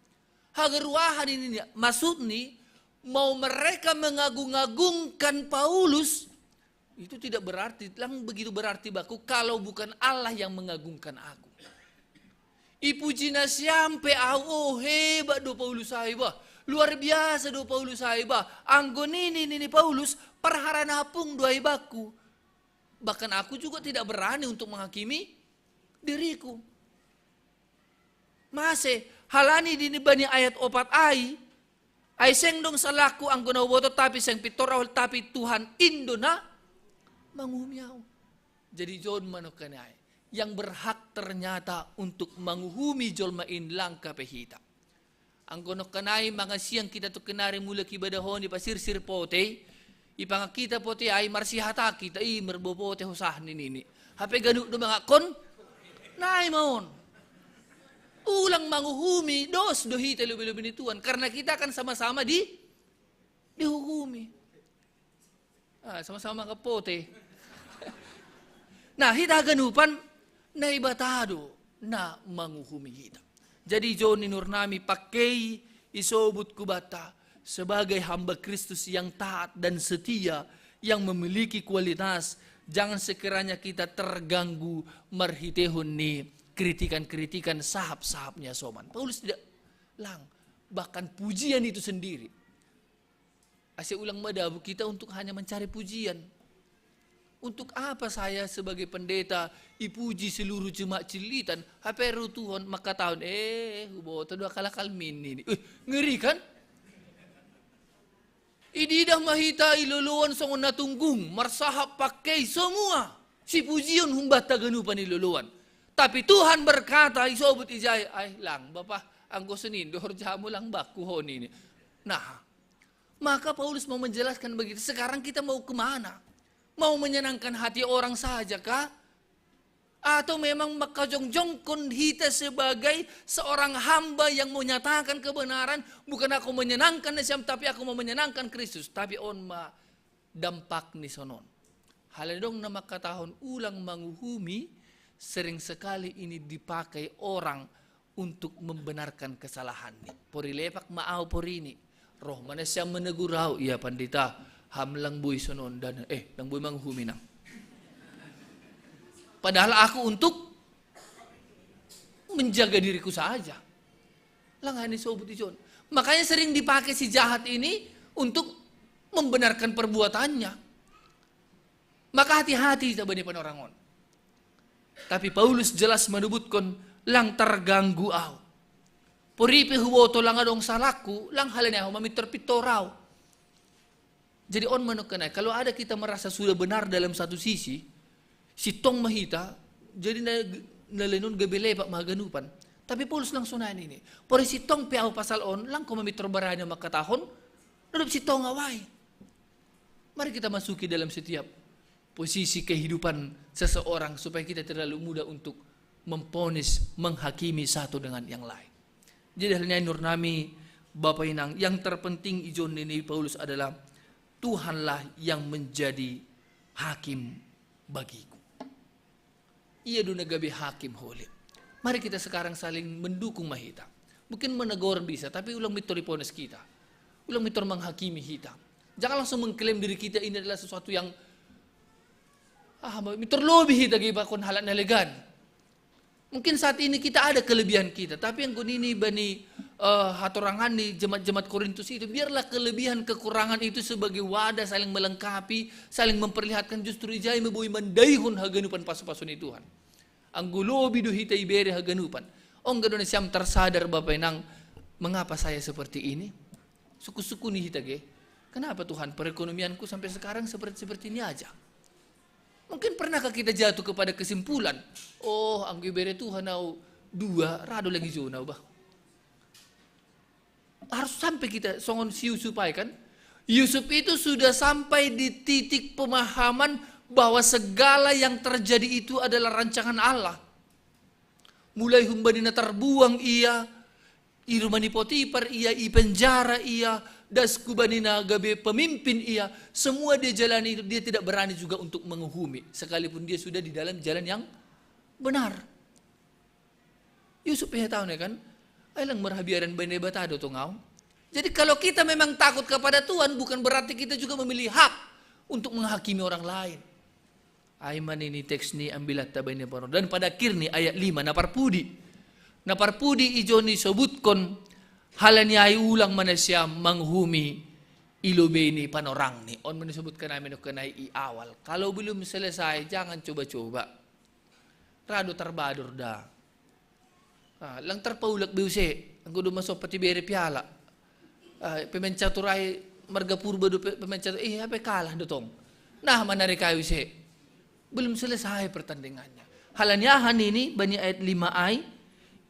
Agar wahan ini maksud ni mau mereka mengagung-agungkan Paulus itu tidak berarti lang begitu berarti baku kalau bukan Allah yang mengagungkan aku. Ipuji na siyampe oh hebat do Paulus saiba. Luar biasa do Paulus saiba. Anggon ini Paulus perhara napung dua ibaku. Bahkan aku juga tidak berani untuk menghakimi diriku. Masih halani dini bani ayat opat ai seng dong salaku ang gunawoto tapi seng pitorahol tapi Tuhan Indona manghumiaw. Jadi John manokanay yang berhak ternyata untuk manghuhumi jolmain lang kapehita. Ang gunokanay mga siyang kita to kenari mula kibadahon di pasirsir pote ipangakita pote ay marsihata kita merbobote husah nini. Hape ganuk do mga kon naay maon. Ulang manghuhumi dos dohita lubi-lubi ni Tuhan karena kita akan sama-sama dihukumi. Sama-sama kapote. Nah, hita ganupan na ibatado na manghuhumi hita. Jadi John ninur nami pakai isobut kubata sebagai hamba Kristus yang taat dan setia yang memiliki kualitas. Jangan sekiranya kita terganggu marhitehun ni kritikan-kritikan sahab-sahabnya soman. Paulus tidak lang. Bahkan pujian itu sendiri. Asyik ulang madabu kita untuk hanya mencari pujian. Untuk apa saya sebagai pendeta ipuji seluruh jemaat cilitan. Haperu Tuhan maka tahun huboto dua kalakal min ini. Ngeri kan? Ididah mahita iluluan songon natunggung. Marsahap pakai semua. Si pujian humbata ganupan iluluan. Tapi Tuhan berkata, isobut ijay, lang, Bapak, anggo senin, dohor jamu lang baku honi ini. Nah, maka Paulus mau menjelaskan begitu. Sekarang kita mau kemana? Mau menyenangkan hati orang saja kah? Atau memang makajong-jongkon kita sebagai seorang hamba yang menyatakan kebenaran. Bukan aku menyenangkan Nasyam, tapi aku mau menyenangkan Kristus. Tapi on ma dampak ni sonon. Haladong na makatahon ulang manghuhumi. Sering sekali ini dipakai orang untuk membenarkan kesalahan. Pori lepak maaw pori ini. Roh mana siya menegur raw. Iya pandita. Hamlang buy sonon dan lang buy manghuminang. Padahal aku untuk menjaga diriku saja. Lang hani sobut ijon. Makanya sering dipakai si jahat ini untuk membenarkan perbuatannya. Maka hati-hati kita bani panorangon. Tapi Paulus jelas menyebutkan lang terganggu au. Puripi huwoto lang adong salaku, lang halanya au mamitor pitorau. Jadi on menekanai, kalau ada kita merasa sudah benar dalam satu sisi, si tong mahita, jadi nalenon gabele pak maganupan. Tapi Paulus langsung nanya ini, pori si tong piau pasal on, lang ko mamitor baranya makatahon, nadop si tong away. Mari kita masuki dalam setiap posisi kehidupan seseorang supaya kita terlalu mudah untuk memponis, menghakimi satu dengan yang lain. Jadi halnya nur nami Bapak Inang, yang terpenting ijon ini Paulus adalah Tuhanlah yang menjadi hakim bagiku. Ia do nagabi hakim holy. Mari kita sekarang saling mendukung mahita. Mungkin menegur bisa, tapi ulang mitor ipones kita. Ulang mitor menghakimi kita. Jangan langsung mengklaim diri kita ini adalah sesuatu yang mitor lebih kita gibakon halat nalegan. Mungkin saat ini kita ada kelebihan kita, tapi yang gunini bani hatorangan di jemaat-jemaat Korintus itu, biarlah kelebihan kekurangan itu sebagai wadah saling melengkapi, saling memperlihatkan justru ijai meboi mandaihun haganupan pasu-pasun Tuhan. Anggulobi duhita ibere haganupan. Ong gadon siam tersadar Bapak Inang, mengapa saya seperti ini? Suku-suku nih hitage. Kenapa Tuhan perekonomianku sampai sekarang seperti ini aja? Mungkin pernahkah kita jatuh kepada kesimpulan, oh anggi bere Tuhan au dua rado lagi zona bah. Harus sampai kita songon si Yusuf kan? Yusuf itu sudah sampai di titik pemahaman bahwa segala yang terjadi itu adalah rancangan Allah. Mulai humbanina terbuang ia, irumani Potifar ia, i penjara ia, daskubanina gabe pemimpin ia, semua dia jalani itu, dia tidak berani juga untuk menghukumi sekalipun dia sudah di dalam jalan yang benar. Yusuf ya tahu kan, ailang merhabiaran bane batado to ngau. Jadi kalau kita memang takut kepada Tuhan, bukan berarti kita juga memilih hak untuk menghakimi orang lain. Aiman ini teks ni ambilat tabane paro, dan pada akhir ni ayat 5 naparpudi ijoni sobutkon halani ay ulang mana siya manghumi ilubeni panorang ni. On menyebutkan namin kenai i awal. Kalau belum selesai jangan coba-coba. Rado terbadur dah. Lang terpaulak biuse. Ang kudu masuk pati bere piala. Pemencaturai marga purba do pemencatur. Apa kalah dotong. Nah manari kayu se. Belum selesai pertandingannya. Halanyahan ini bani ayat 5 ay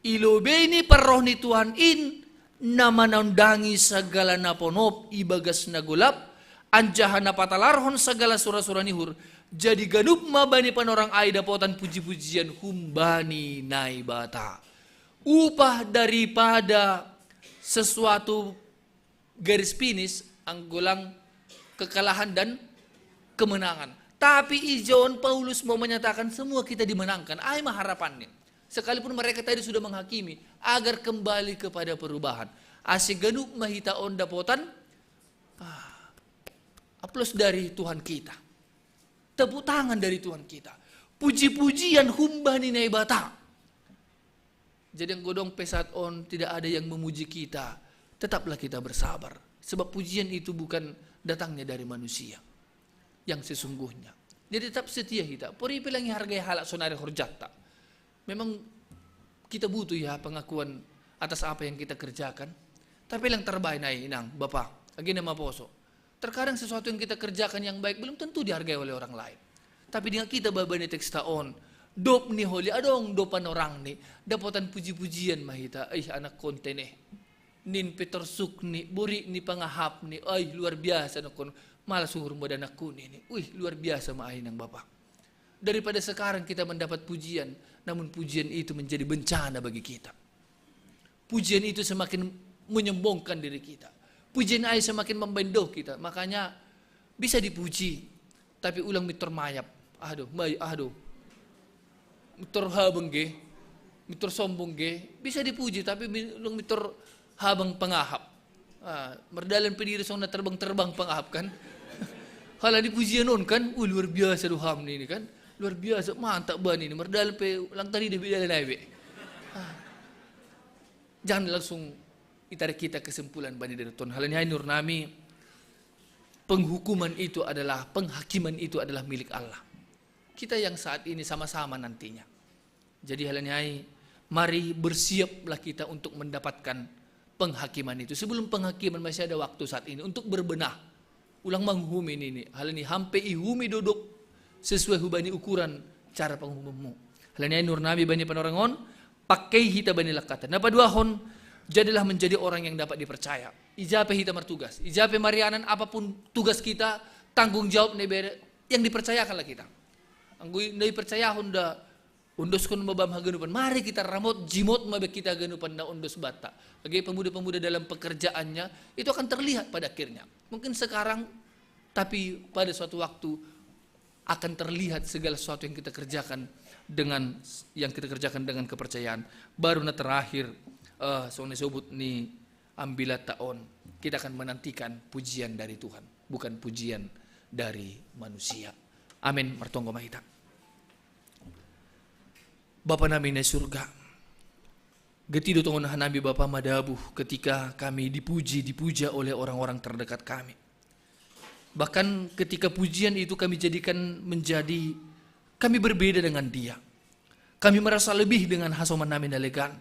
ilubeni parrohni Tuhan in na manandangi segala naponop ibagas nagulap anjahan napatalarhon segala surah-surah nihur jadi ganup mabani panorang ay dapotan puji-pujian humbani naibata upah daripada sesuatu garis finish anggulang kekalahan dan kemenangan. Tapi ijon Paulus mau menyatakan semua kita dimenangkan. Ay maharapannya. Sekalipun mereka tadi sudah menghakimi agar kembali kepada perubahan. Asik ganuk mahita on dapotan. Aplaus dari Tuhan kita. Tepuk tangan dari Tuhan kita. Puji-pujian humbani naibata. Jadi yang godong pesat on tidak ada yang memuji kita. Tetaplah kita bersabar. Sebab pujian itu bukan datangnya dari manusia. Yang sesungguhnya. Jadi tetap setia kita. Puri pilangi hargai halak sonari horjatta. Memang kita butuh ya pengakuan atas apa yang kita kerjakan. Tapi yang terbaik na inang, Bapak, lagi nama poso. Terkadang sesuatu yang kita kerjakan yang baik belum tentu dihargai oleh orang lain. Tapi dengan kita babane tekstaon, dop ni holi adong dopan orang ni, dapatan puji-pujian mahita, anak konten nin petersuk ni, buri ni pangahap ni, luar biasa nakon, malah suhur mo dan aku ni, luar biasa maahin ng Bapak. Daripada sekarang kita mendapat pujian, namun pujian itu menjadi bencana bagi kita. Pujian itu semakin menyombongkan diri kita. Pujian ay semakin membendoh kita. Makanya bisa dipuji, tapi ulang mitor mayap. Mitor habang ge, mitor sombong ge, bisa dipuji tapi ulang mitor habang pangahap. Merdalan pediri song na terbang-terbang pangahap kan. Hala dipujian nun kan, luar biasa duham ni kan. Luar biasa, mantap ban ini. Merdalan pe lang tadi dia bidala naik. Jangan langsung itarik kita kesimpulan bani dari Tuhan. Halnya nur nami, penghukuman itu adalah, penghakiman itu adalah milik Allah. Kita yang saat ini sama-sama nantinya. Jadi halnya mari bersiaplah kita untuk mendapatkan penghakiman itu. Sebelum penghakiman masih ada waktu saat ini untuk berbenah. Ulang menghumi ini. Hal ini hampe ihumi duduk sesuai hubani ukuran cara penghukummu. Halnya nur nabi bani penorangon, pakai hita bani lakatan. Napa dua hon, jadilah menjadi orang yang dapat dipercaya. Ijape hita martugas. Ijape marianan apapun tugas kita, tanggung jawab nebere yang dipercayakanlah kita. Anggui nai percaya honda undos kun mabam hagenupan. Mari kita ramot jimot mabek kita hagenupan na undos bata. Bagi pemuda-pemuda dalam pekerjaannya itu akan terlihat pada akhirnya. Mungkin sekarang, tapi pada suatu waktu akan terlihat segala sesuatu yang kita kerjakan dengan kepercayaan. Baru na terakhir soalnya sebut ni ambilat taon. Kita akan menantikan pujian dari Tuhan, bukan pujian dari manusia. Amin. Martonggo mahita. Bapa namin na surga, getido tongon nabi Bapa madabuh ketika kami dipuja oleh orang-orang terdekat kami. Bahkan ketika pujian itu kami jadikan menjadi kami berbeda dengan dia. Kami merasa lebih dengan hasoman namin nalegan.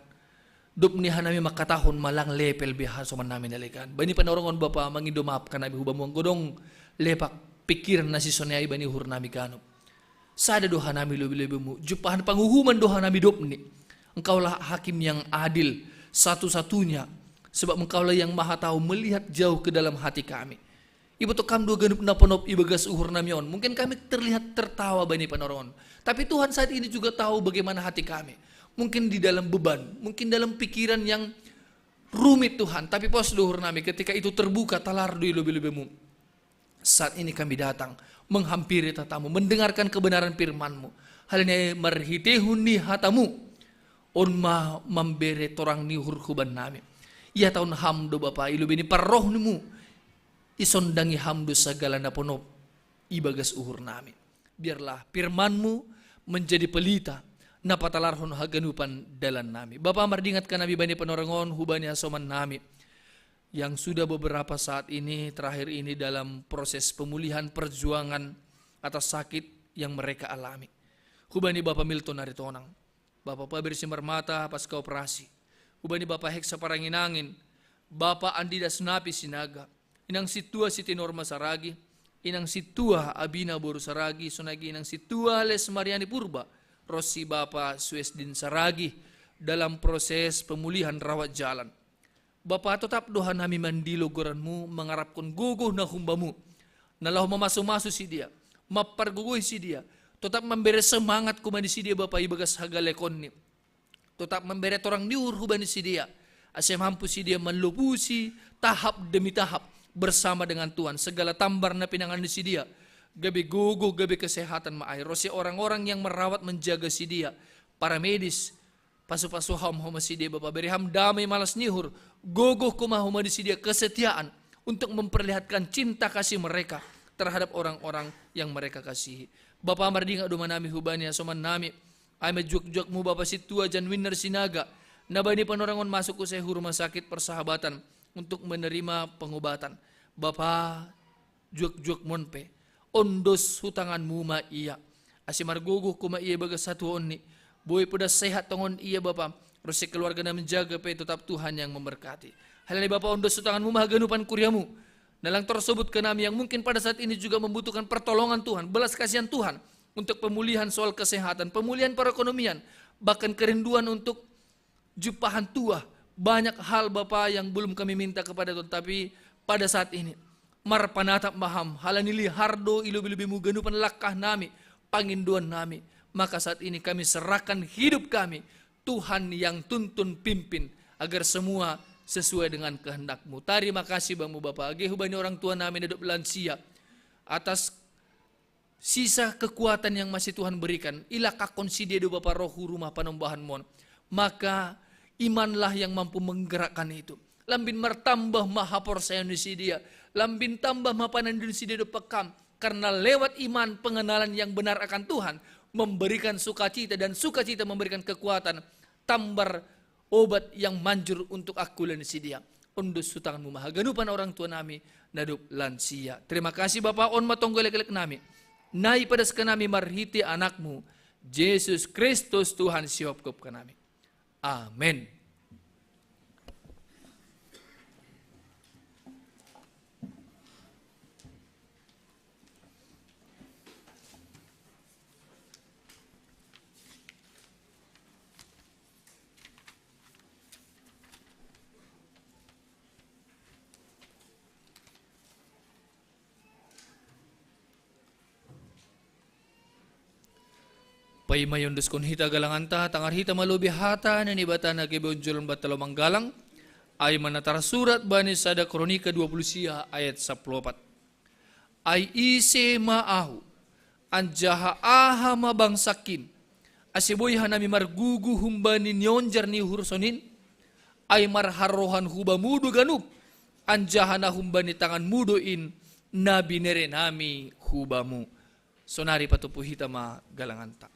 Dop ni hanami makatahon malang lepel be hasoman namin nalegan. Bani panorongon Bapa mangindo maafkan nabi hubamuang godong lepak pikiran nasi sonai bani hur nami kanop. Sada doha nami lebih-lebih mu. Jupahan penghukuman doha nami dop ni. Engkaulah hakim yang adil satu-satunya. Sebab engkaulah yang maha tahu melihat jauh ke dalam hati kami. Ibu to kam dua ganup na ponop ibagas uhur namion. Mungkin kami terlihat tertawa bani panoron. Tapi Tuhan saat ini juga tahu bagaimana hati kami. Mungkin di dalam beban. Mungkin dalam pikiran yang rumit Tuhan. Tapi pos duhur nami ketika itu terbuka talar dui lebih-lebih mu. Saat ini kami datang menghampiri tatamu, mendengarkan kebenaran firman-Mu. Hal ini marhitehun ni hatamu, on ma membere torang ni hurkuban nami. Ia tahun hamdo Bapa ilu bini parrohnimu, isondangi hamdo segala naponop, ibagas uhur nami. Biarlah firman-Mu menjadi pelita, napatalarhon haganupan dalan nami. Bapa mardingatkan nabi bani penorangon, hubani asoman nami. Yang sudah beberapa saat ini, terakhir ini dalam proses pemulihan perjuangan atas sakit yang mereka alami. Hubani Bapak Milton Aritonang, Bapak Pabersi Marmata pasca operasi, hubani Bapak Heksa Paranginangin, Bapak Andida Snapi Sinaga, inang situa Siti Norma Saragi, inang situa Abina Boru Saragi, sonagi inang situa Les Mariani Purba, Rossi Bapak Suesdin Saragi, dalam proses pemulihan rawat jalan. Bapa tetap doa nami mandilo goranmu mengharapkan guguh na humbamu. Nalah memasu-masu si dia, maparguguh si dia. Tetap memberi semangat kumani si dia Bapa ibagas hagalekon ni. Tetap memberi torang niur hubani si dia. Asem mampu si dia melupusi tahap demi tahap bersama dengan Tuhan. Segala tambar na pinangan si dia. Gabi guguh, gabi kesehatan maay. Rosi orang-orang yang merawat menjaga si dia. Para medis, pasu-pasu hom si dia Bapa beri ham damai malas nihur. Gogoh kumahuma di dia kesetiaan untuk memperlihatkan cinta kasih mereka terhadap orang-orang yang mereka kasihi. Bapa mardinga duma nami hubani asoman nami. Ame juak-juak mu Bapa situa jan winner sinaga. Nabani panorangon masuk usai rumah sakit persahabatan untuk menerima pengobatan. Bapa juak-juak monpe. Ondos hutanganmu ma iya. Asimar gogoh kuma iya bagas satu onni. Boy pada sehat tongon iya Bapa. Rosi keluarga na menjaga pe tetap Tuhan yang memberkati. Hal ini Bapa ondos sutanganmu mahaganupan kuryamu. Nalang tersebut ke nami yang mungkin pada saat ini juga membutuhkan pertolongan Tuhan, belas kasihan Tuhan untuk pemulihan soal kesehatan, pemulihan perekonomian, bahkan kerinduan untuk jupahan tua. Banyak hal Bapa yang belum kami minta kepada Tuhan, tapi pada saat ini mar panatap maham halanili hardo ilubi-lubimu ganupan lakah nami, panginduan nami. Maka saat ini kami serahkan hidup kami Tuhan yang tuntun pimpin agar semua sesuai dengan kehendak-Mu. Terima kasih Bamu Bapa. Age hubani orang tua nami hidup lansia atas sisa kekuatan yang masih Tuhan berikan. Ila kakon si dia Bapa rohu rumah panombahan mon. Maka imanlah yang mampu menggerakkan itu. Lambin mertambah maha porsayan si dia. Lambin tambah mapanan di si dia pekam. Karena lewat iman pengenalan yang benar akan Tuhan memberikan sukacita dan sukacita memberikan kekuatan. Tambar obat yang manjur untuk aku lan sidia. Undos sutanganmu mahaganupan orang tua nami nadup lansia. Terima kasih Bapak on matonggolek-lek nami. Nai padas ka nami marhiti anakmu, Yesus Kristus Tuhan siopkop ka nami. Amen. Paimayon duskon hita galanganta, tangar hita malubi hata, nanibata na kibunjulan batalo manggalang, ay manatara surat bani sada kronika 20 siya ayat 14. Ay ise maahu, anjaha aha mabangsakin, asiboy hanami margugu humbani nyonjar ni hursonin, ay marharohan huba mudo ganub, anjaha na humbani tangan mudoin, na binere nami hubamu. Sonari patupu hita galanganta.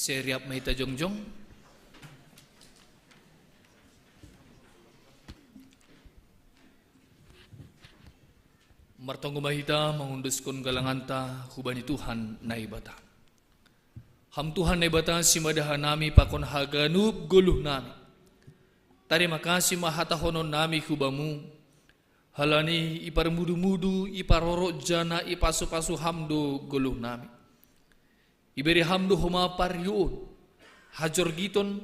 Seriap mahita jongjong. Martonggo mahita mangunduskan galanganta hubani Tuhan na ibata. Ham Tuhan na ibata simadahan nami pakon haganub guluh nami. Terima kasih mahatahonon nami hubamu. Halani iparmudu-mudu iparorok jana ipasu-pasu hamdo guluh nami. Iberi hamdo huma pariun. Hajor giton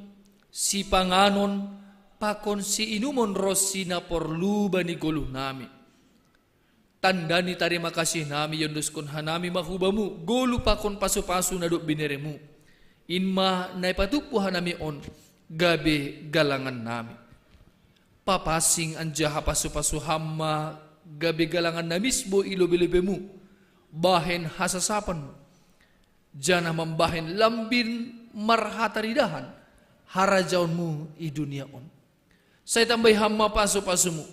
si panganon pakon si inumon rosina porlu bani guluh nami. Tandani terima kasih nami yonduskon hanami mahubamu golu pakon pasu-pasu naduk bineremu. Inma naipatupu hanami on gabe galangan nami. Papasing anjaha pasu-pasu hamma gabe galangan namisbo ilobilebemu. Bahen hasasapan. Jana membahen lambin marhataridahan harajaunmu i dunia on. Saya tambah hamma pasu-pasumu.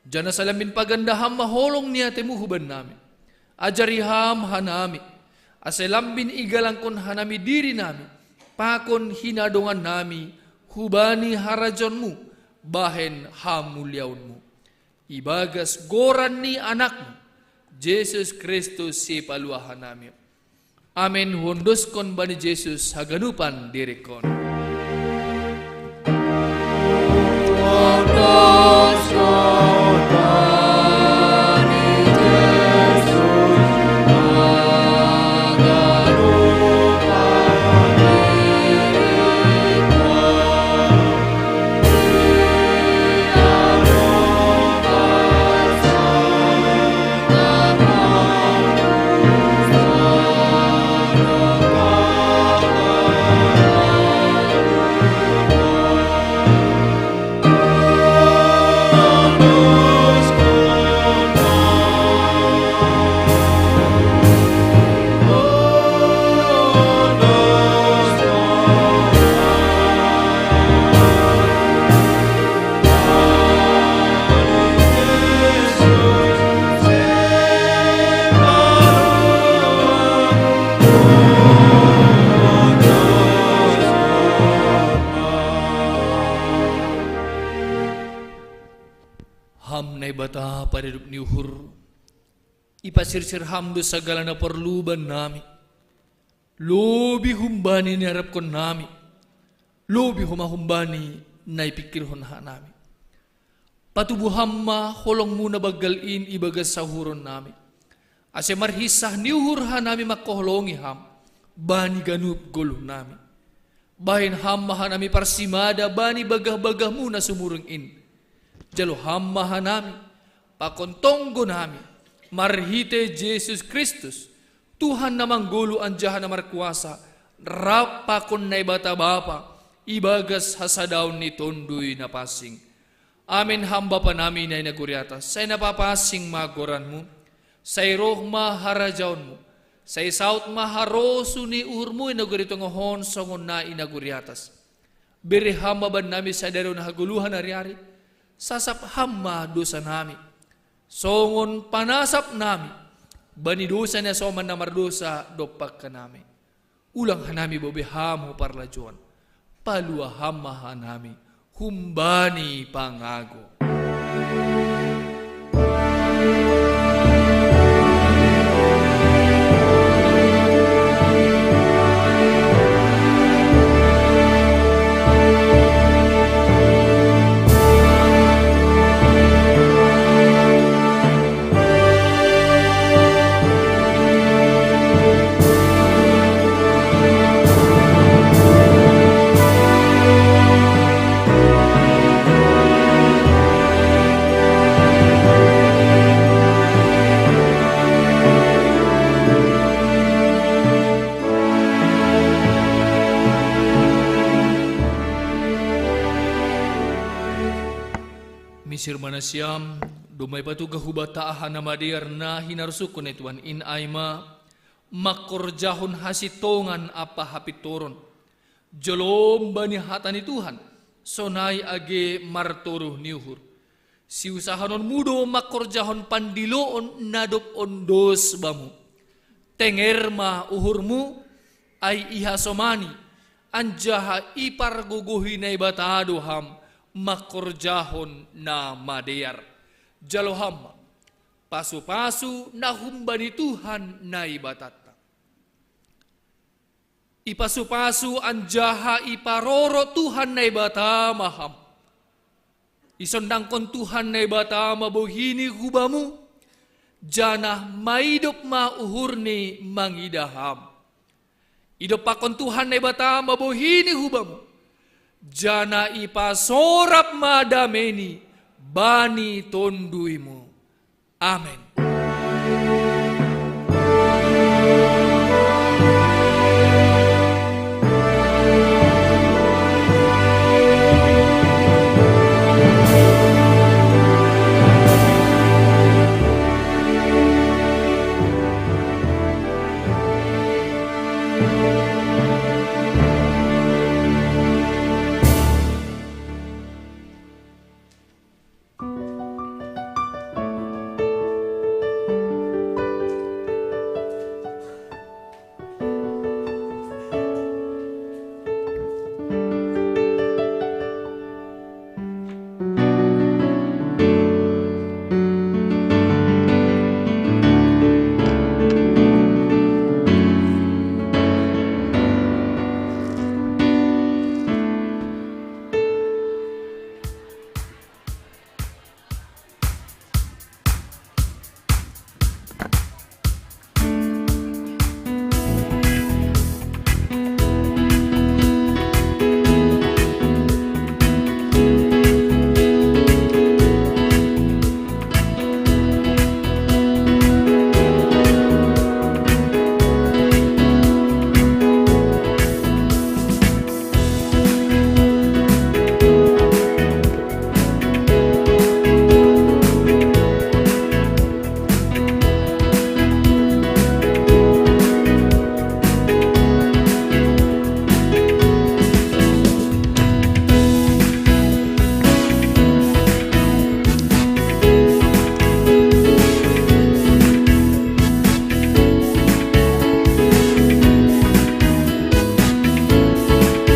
Jana salamin paganda hamma holong niatemu huban nami. Ajari ham hanami. Aselambin igalangkon hanami diri nami. Pakon hinadongan nami. Hubani harajonmu. Bahen hamuliaunmu. Ibagas goran ni anakmu. Yesus Kristus si paluahan nami. Amin. Hondoskon bani Yesus haganupan dirikon. Bata parirup niuhur ipasirsir hamdo sagala na perluban nami lobi humbani ni harap kon nami lobi humbani na ipikirhon ha nami patubuh hamma holong muna bagalin ibagas sahuron nami ase marhisah niuhur ha nami makoholongi ham bani ganup guluh nami bahin hamma ha nami parsimada bani bagah-bagah muna sumureng in jalo hamma ha nami pakontonggo nami marhite Yesus Kristus Tuhan namang gulu anjahan na markuasa rapakon na ibata bapa ibagas hasadaon ni tonduy na pasing. Amin hamba pa namin na inaguriatas say napapasing magoran mo say roh maharajaon mo say saut maharosu ni urmo inagurito ngohon songon na inaguriatas beri hamba ba namin sa daro na haguluhan ari-ari sasap hamba dosa nami songon panasap nami bani dosa niya soman na mardosa dopak ka nami ulang hanami bobe hamo parlajuan palua hama hanami humbani pangago. Misir manasyam, dumay patuga hubataahan na madiar na hinarsukon na Tuhan in ayma, makorjahon hasitongan apa hapitoron. Jolom bani hata ni Tuhan, sonay age martoro niuhur. Si usahanon mudo makorjahon pandiloon nadop ondos bamu. Tengerma uhurmu ay ihasomani, anjaha ipar guguhi na ibatadoham makorjahon na madeyar. Jaloham pasu-pasu na humbani Tuhan na ibatata. Ipasu-pasu anjaha iparoro Tuhan na ibatamaham. Isondangkon Tuhan na ibatama bohini hubamu. Jana maidop mauhurni mangidaham. Idopakon Tuhan na ibatama bohini hubamu. Jana ipasorap madameni bani tonduimu. Amen.